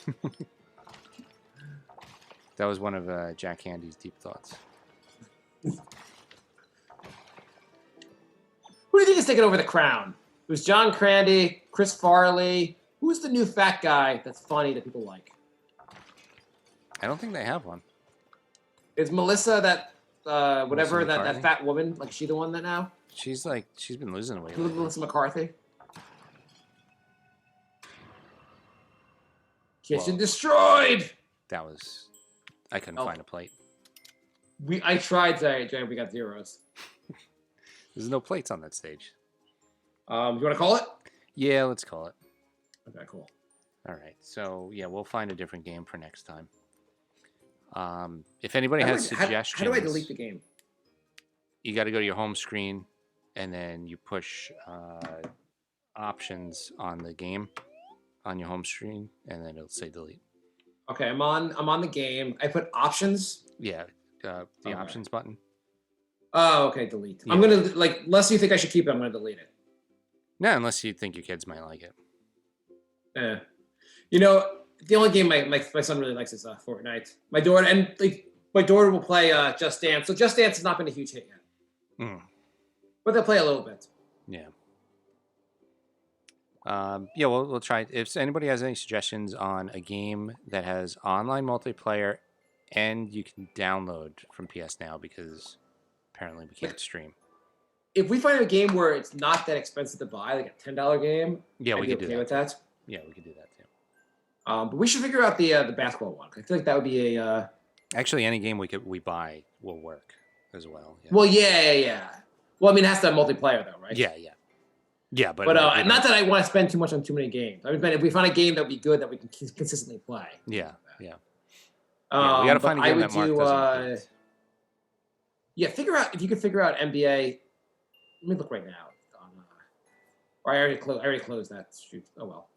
That was one of Jack Handy's deep thoughts. Who do you think is taking over the crown? It was John Crandy, Chris Farley. Who's the new fat guy that's funny that people like? I don't think they have one. Is Melissa that whatever Melissa that fat woman? Like, is she the one that now? She's been losing weight. Melissa McCarthy. Kitchen destroyed. That was. I couldn't find a plate. I tried today, Jay. We got zeros. There's no plates on that stage. You want to call it? Yeah, let's call it. Okay, cool. All right. So yeah, we'll find a different game for next time. If anybody has suggestions, how do I delete the game? You got to go to your home screen, and then you push options on the game on your home screen, and then it'll say delete. Okay, I'm on the game. I put options. Yeah, the options button. Oh, okay, delete. Yeah. I'm gonna unless you think I should keep it, I'm gonna delete it. No, unless you think your kids might like it. You know, the only game my son really likes is Fortnite. My daughter will play Just Dance. So Just Dance has not been a huge hit yet. But they'll play a little bit. Yeah. Yeah, we'll try. If anybody has any suggestions on a game that has online multiplayer and you can download from PS Now, because apparently we can't stream. If we find a game where it's not that expensive to buy, like a $10 game, yeah, we could do that. With that. Yeah, we could do that too. But we should figure out the basketball one. I feel like that would be a. Actually, any game we buy will work as well. Yeah. Well, yeah. Well, I mean, it has to have multiplayer though, right? Yeah, but not that I want to spend too much on too many games. I mean, but if we find a game that would be good that we can consistently play. Yeah. We gotta find a game that Mark doesn't. Yeah, if you could figure out NBA. Let me look right now. Or I already closed that. Shoot. Oh well.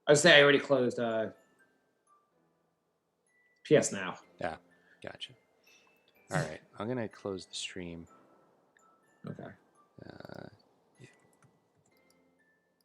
I would say I already closed PS Now. Yeah, gotcha. All right, I'm gonna close the stream. Okay.